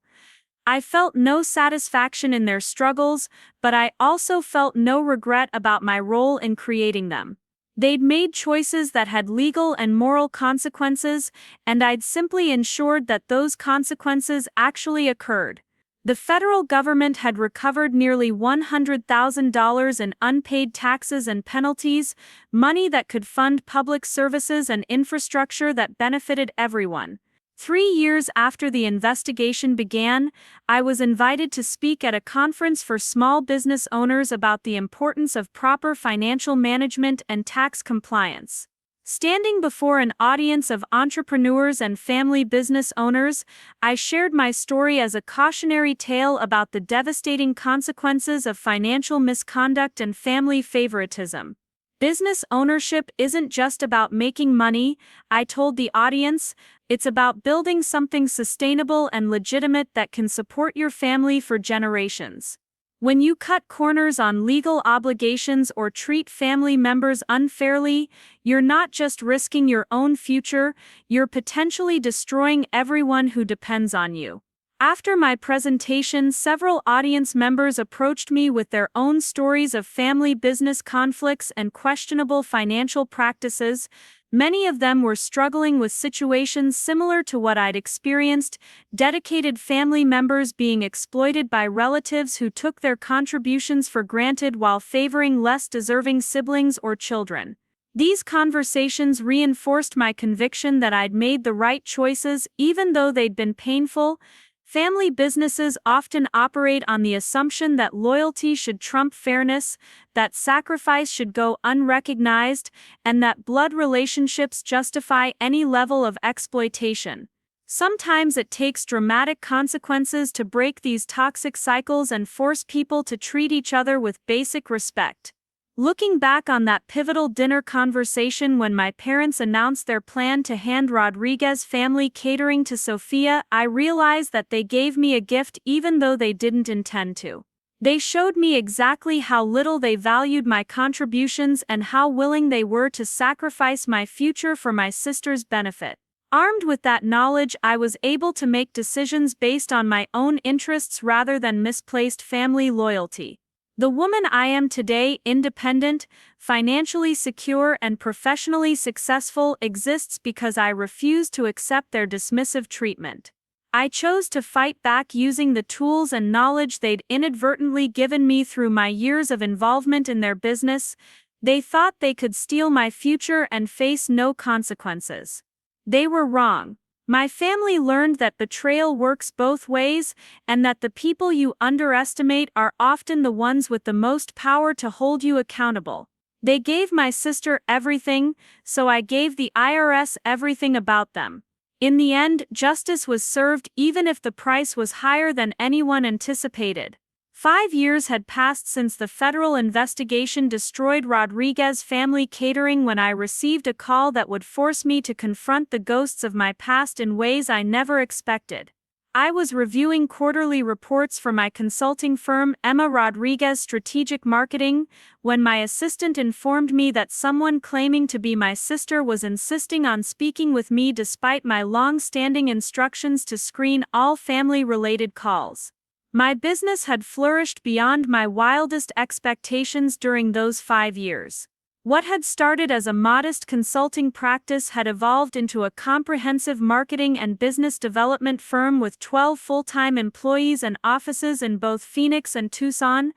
I felt no satisfaction in their struggles, but I also felt no regret about my role in creating them. They'd made choices that had legal and moral consequences, and I'd simply ensured that those consequences actually occurred. The federal government had recovered nearly $100,000 in unpaid taxes and penalties, money that could fund public services and infrastructure that benefited everyone. 3 years after the investigation began, I was invited to speak at a conference for small business owners about the importance of proper financial management and tax compliance. Standing before an audience of entrepreneurs and family business owners, I shared my story as a cautionary tale about the devastating consequences of financial misconduct and family favoritism. Business ownership isn't just about making money, I told the audience, it's about building something sustainable and legitimate that can support your family for generations. When you cut corners on legal obligations or treat family members unfairly, you're not just risking your own future, you're potentially destroying everyone who depends on you. After my presentation, several audience members approached me with their own stories of family business conflicts and questionable financial practices. Many of them were struggling with situations similar to what I'd experienced, dedicated family members being exploited by relatives who took their contributions for granted while favoring less deserving siblings or children. These conversations reinforced my conviction that I'd made the right choices, even though they'd been painful. Family businesses often operate on the assumption that loyalty should trump fairness, that sacrifice should go unrecognized, and that blood relationships justify any level of exploitation. Sometimes it takes dramatic consequences to break these toxic cycles and force people to treat each other with basic respect. Looking back on that pivotal dinner conversation when my parents announced their plan to hand Rodriguez family catering to Sofia, I realized that they gave me a gift even though they didn't intend to. They showed me exactly how little they valued my contributions and how willing they were to sacrifice my future for my sister's benefit. Armed with that knowledge, I was able to make decisions based on my own interests rather than misplaced family loyalty. The woman I am today, independent, financially secure, and professionally successful, exists because I refused to accept their dismissive treatment. I chose to fight back using the tools and knowledge they'd inadvertently given me through my years of involvement in their business. They thought they could steal my future and face no consequences. They were wrong. My family learned that betrayal works both ways, and that the people you underestimate are often the ones with the most power to hold you accountable. They gave my sister everything, so I gave the IRS everything about them. In the end, justice was served even if the price was higher than anyone anticipated. 5 years had passed since the federal investigation destroyed Rodriguez family catering when I received a call that would force me to confront the ghosts of my past in ways I never expected. I was reviewing quarterly reports for my consulting firm, Emma Rodriguez Strategic Marketing, when my assistant informed me that someone claiming to be my sister was insisting on speaking with me despite my long-standing instructions to screen all family-related calls. My business had flourished beyond my wildest expectations during those 5 years. What had started as a modest consulting practice had evolved into a comprehensive marketing and business development firm with 12 full-time employees and offices in both Phoenix and Tucson.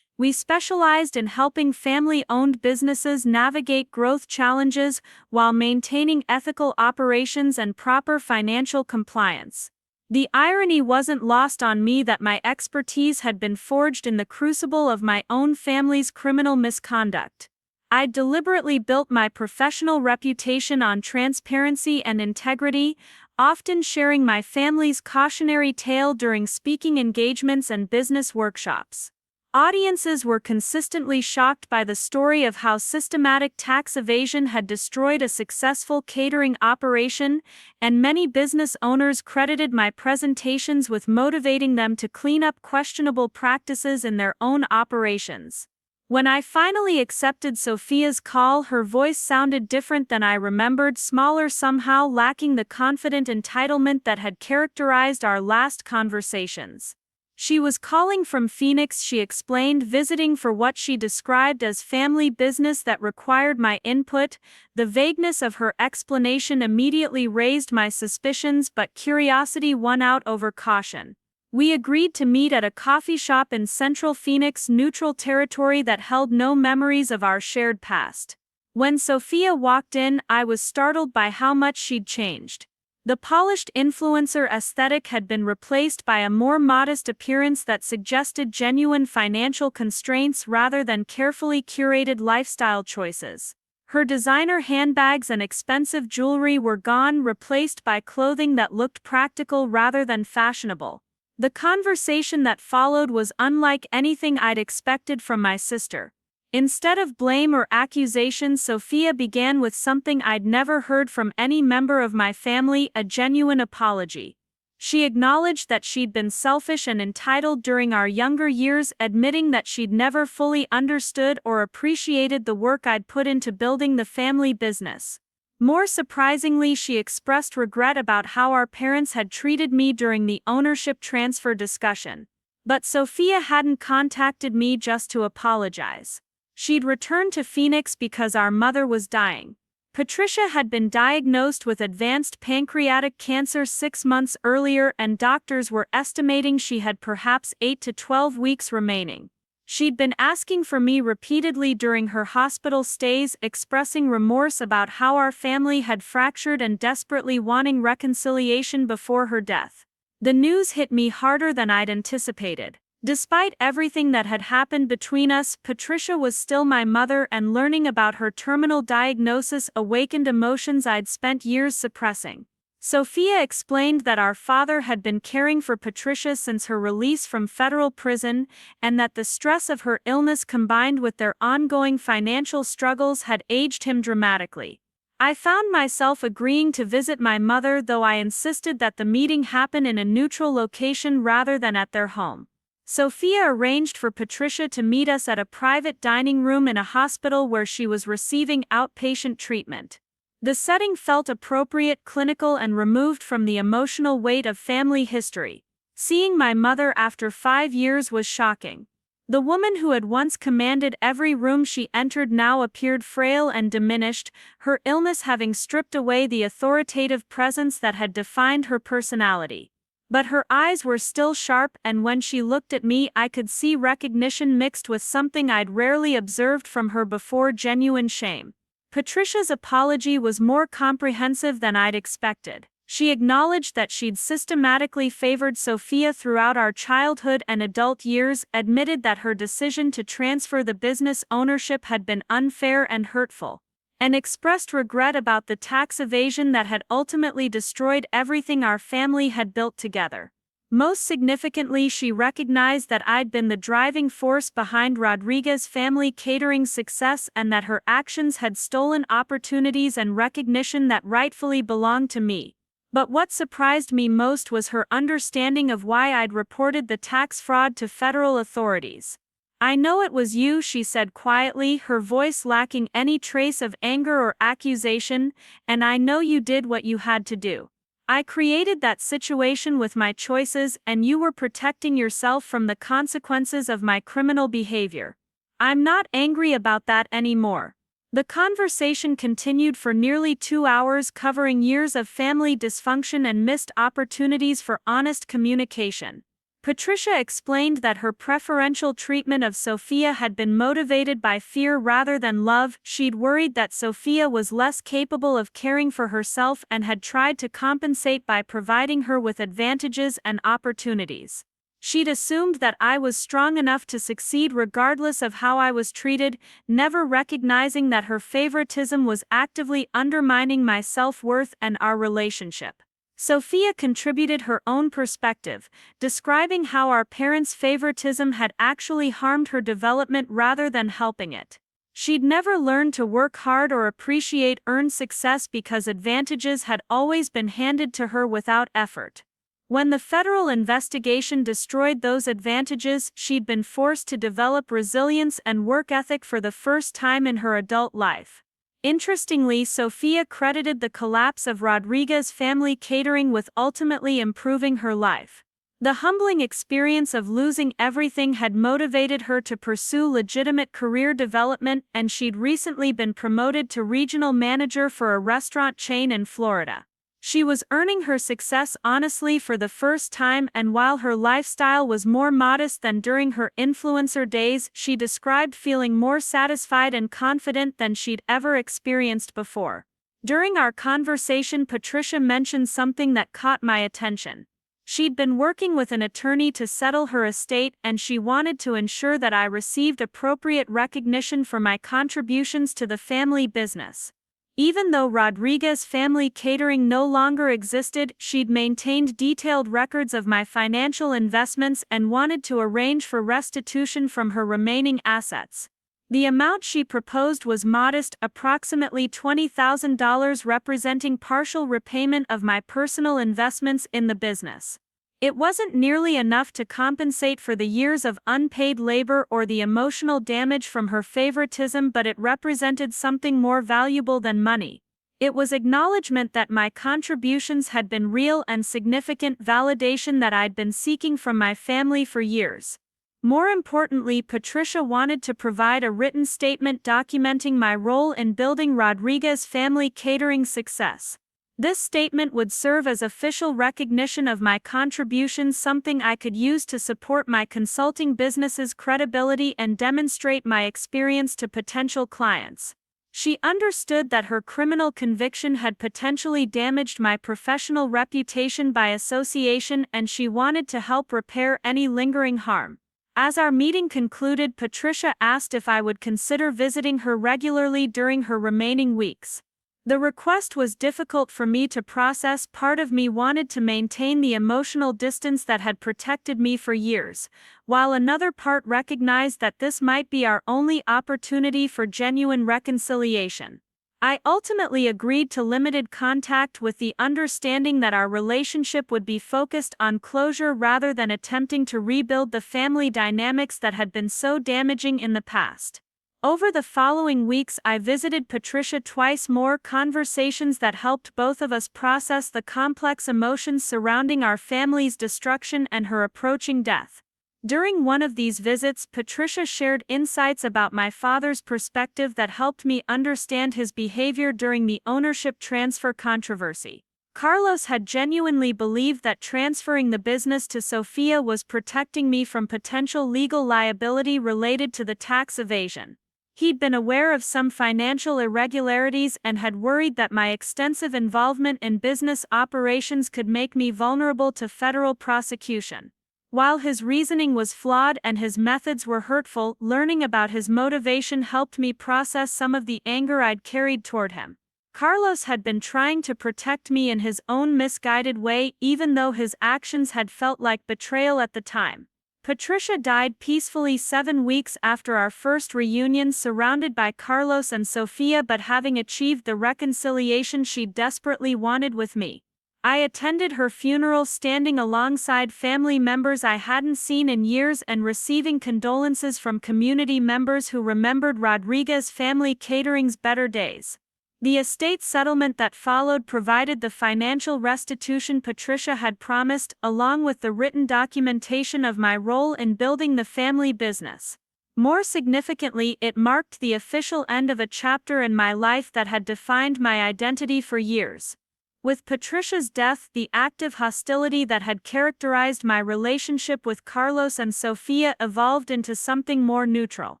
We specialized in helping family-owned businesses navigate growth challenges while maintaining ethical operations and proper financial compliance. The irony wasn't lost on me that my expertise had been forged in the crucible of my own family's criminal misconduct. I'd deliberately built my professional reputation on transparency and integrity, often sharing my family's cautionary tale during speaking engagements and business workshops. Audiences were consistently shocked by the story of how systematic tax evasion had destroyed a successful catering operation, and many business owners credited my presentations with motivating them to clean up questionable practices in their own operations. When I finally accepted Sofia's call, her voice sounded different than I remembered, smaller, somehow lacking the confident entitlement that had characterized our last conversations. She was calling from Phoenix, she explained, visiting for what she described as family business that required my input. The vagueness of her explanation immediately raised my suspicions, but curiosity won out over caution. We agreed to meet at a coffee shop in Central Phoenix, neutral territory that held no memories of our shared past. When Sophia walked in, I was startled by how much she'd changed. The polished influencer aesthetic had been replaced by a more modest appearance that suggested genuine financial constraints rather than carefully curated lifestyle choices. Her designer handbags and expensive jewelry were gone, replaced by clothing that looked practical rather than fashionable. The conversation that followed was unlike anything I'd expected from my sister. Instead of blame or accusation, Sophia began with something I'd never heard from any member of my family: a genuine apology. She acknowledged that she'd been selfish and entitled during our younger years, admitting that she'd never fully understood or appreciated the work I'd put into building the family business. More surprisingly, she expressed regret about how our parents had treated me during the ownership transfer discussion. But Sophia hadn't contacted me just to apologize. She'd returned to Phoenix because our mother was dying. Patricia had been diagnosed with advanced pancreatic cancer 6 months earlier, and doctors were estimating she had perhaps 8 to 12 weeks remaining. She'd been asking for me repeatedly during her hospital stays, expressing remorse about how our family had fractured and desperately wanting reconciliation before her death. The news hit me harder than I'd anticipated. Despite everything that had happened between us, Patricia was still my mother, and learning about her terminal diagnosis awakened emotions I'd spent years suppressing. Sophia explained that our father had been caring for Patricia since her release from federal prison, and that the stress of her illness combined with their ongoing financial struggles had aged him dramatically. I found myself agreeing to visit my mother, though I insisted that the meeting happen in a neutral location rather than at their home. Sophia arranged for Patricia to meet us at a private dining room in a hospital where she was receiving outpatient treatment. The setting felt appropriate, clinical, and removed from the emotional weight of family history. Seeing my mother after 5 years was shocking. The woman who had once commanded every room she entered now appeared frail and diminished, her illness having stripped away the authoritative presence that had defined her personality. But her eyes were still sharp, and when she looked at me, I could see recognition mixed with something I'd rarely observed from her before: genuine shame. Patricia's apology was more comprehensive than I'd expected. She acknowledged that she'd systematically favored Sophia throughout our childhood and adult years, admitted that her decision to transfer the business ownership had been unfair and hurtful, and expressed regret about the tax evasion that had ultimately destroyed everything our family had built together. Most significantly, she recognized that I'd been the driving force behind Rodriguez family catering's success, and that her actions had stolen opportunities and recognition that rightfully belonged to me. But what surprised me most was her understanding of why I'd reported the tax fraud to federal authorities. "I know it was you," she said quietly, her voice lacking any trace of anger or accusation, "and I know you did what you had to do. I created that situation with my choices, and you were protecting yourself from the consequences of my criminal behavior. I'm not angry about that anymore." The conversation continued for nearly 2 hours, covering years of family dysfunction and missed opportunities for honest communication. Patricia explained that her preferential treatment of Sophia had been motivated by fear rather than love. She'd worried that Sophia was less capable of caring for herself and had tried to compensate by providing her with advantages and opportunities. She'd assumed that I was strong enough to succeed regardless of how I was treated, never recognizing that her favoritism was actively undermining my self-worth and our relationship. Sophia contributed her own perspective, describing how our parents' favoritism had actually harmed her development rather than helping it. She'd never learned to work hard or appreciate earned success because advantages had always been handed to her without effort. When the federal investigation destroyed those advantages, she'd been forced to develop resilience and work ethic for the first time in her adult life. Interestingly, Sophia credited the collapse of Rodriguez family catering with ultimately improving her life. The humbling experience of losing everything had motivated her to pursue legitimate career development, and she'd recently been promoted to regional manager for a restaurant chain in Florida. She was earning her success honestly for the first time, and while her lifestyle was more modest than during her influencer days, she described feeling more satisfied and confident than she'd ever experienced before. During our conversation, Patricia mentioned something that caught my attention. She'd been working with an attorney to settle her estate, and she wanted to ensure that I received appropriate recognition for my contributions to the family business. Even though Rodriguez Family Catering no longer existed, she'd maintained detailed records of my financial investments and wanted to arrange for restitution from her remaining assets. The amount she proposed was modest, approximately $20,000, representing partial repayment of my personal investments in the business. It wasn't nearly enough to compensate for the years of unpaid labor or the emotional damage from her favoritism, but it represented something more valuable than money. It was acknowledgement that my contributions had been real and significant, validation that I'd been seeking from my family for years. More importantly, Patricia wanted to provide a written statement documenting my role in building Rodriguez Family Catering's success. This statement would serve as official recognition of my contributions, something I could use to support my consulting business's credibility and demonstrate my experience to potential clients. She understood that her criminal conviction had potentially damaged my professional reputation by association, and she wanted to help repair any lingering harm. As our meeting concluded, Patricia asked if I would consider visiting her regularly during her remaining weeks. The request was difficult for me to process. Part of me wanted to maintain the emotional distance that had protected me for years, while another part recognized that this might be our only opportunity for genuine reconciliation. I ultimately agreed to limited contact with the understanding that our relationship would be focused on closure rather than attempting to rebuild the family dynamics that had been so damaging in the past. Over the following weeks, I visited Patricia twice more, conversations that helped both of us process the complex emotions surrounding our family's destruction and her approaching death. During one of these visits, Patricia shared insights about my father's perspective that helped me understand his behavior during the ownership transfer controversy. Carlos had genuinely believed that transferring the business to Sofia was protecting me from potential legal liability related to the tax evasion. He'd been aware of some financial irregularities and had worried that my extensive involvement in business operations could make me vulnerable to federal prosecution. While his reasoning was flawed and his methods were hurtful, learning about his motivation helped me process some of the anger I'd carried toward him. Carlos had been trying to protect me in his own misguided way, even though his actions had felt like betrayal at the time. Patricia died peacefully 7 weeks after our first reunion, surrounded by Carlos and Sofia, but having achieved the reconciliation she desperately wanted with me. I attended her funeral, standing alongside family members I hadn't seen in years and receiving condolences from community members who remembered Rodriguez Family Catering's better days. The estate settlement that followed provided the financial restitution Patricia had promised, along with the written documentation of my role in building the family business. More significantly, it marked the official end of a chapter in my life that had defined my identity for years. With Patricia's death, the active hostility that had characterized my relationship with Carlos and Sofia evolved into something more neutral.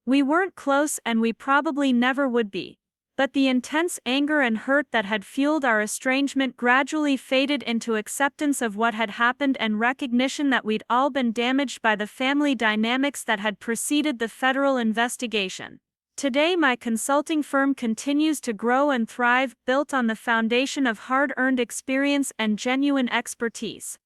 We weren't close, and we probably never would be. But the intense anger and hurt that had fueled our estrangement gradually faded into acceptance of what had happened and recognition that we'd all been damaged by the family dynamics that had preceded the federal investigation. Today, my consulting firm continues to grow and thrive, built on the foundation of hard-earned experience and genuine expertise.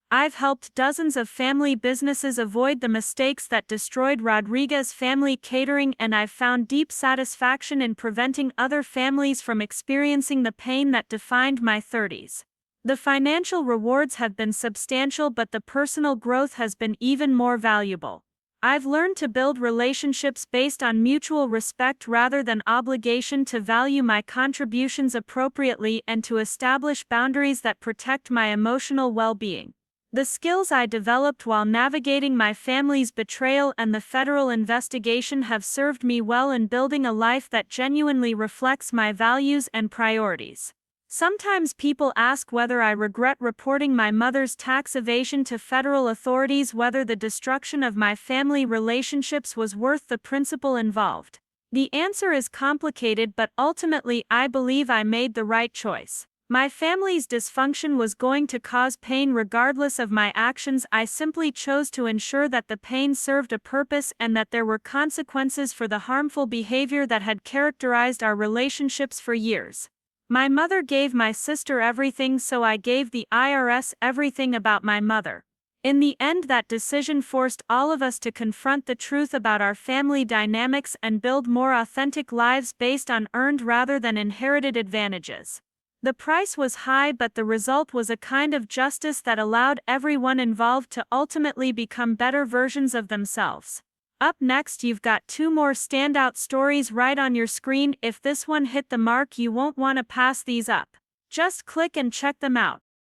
I've helped dozens of family businesses avoid the mistakes that destroyed Rodriguez Family Catering, and I've found deep satisfaction in preventing other families from experiencing the pain that defined my 30s. The financial rewards have been substantial, but the personal growth has been even more valuable. I've learned to build relationships based on mutual respect rather than obligation, to value my contributions appropriately, and to establish boundaries that protect my emotional well-being. The skills I developed while navigating my family's betrayal and the federal investigation have served me well in building a life that genuinely reflects my values and priorities. Sometimes people ask whether I regret reporting my mother's tax evasion to federal authorities, whether the destruction of my family relationships was worth the principle involved. The answer is complicated, but ultimately I believe I made the right choice. My family's dysfunction was going to cause pain regardless of my actions. I simply chose to ensure that the pain served a purpose and that there were consequences for the harmful behavior that had characterized our relationships for years. My mother gave my sister everything, so I gave the IRS everything about my mother. In the end, that decision forced all of us to confront the truth about our family dynamics and build more authentic lives based on earned rather than inherited advantages. The price was high, but the result was a kind of justice that allowed everyone involved to ultimately become better versions of themselves. Up next, you've got two more standout stories right on your screen. If this one hit the mark, you won't want to pass these up. Just click and check them out.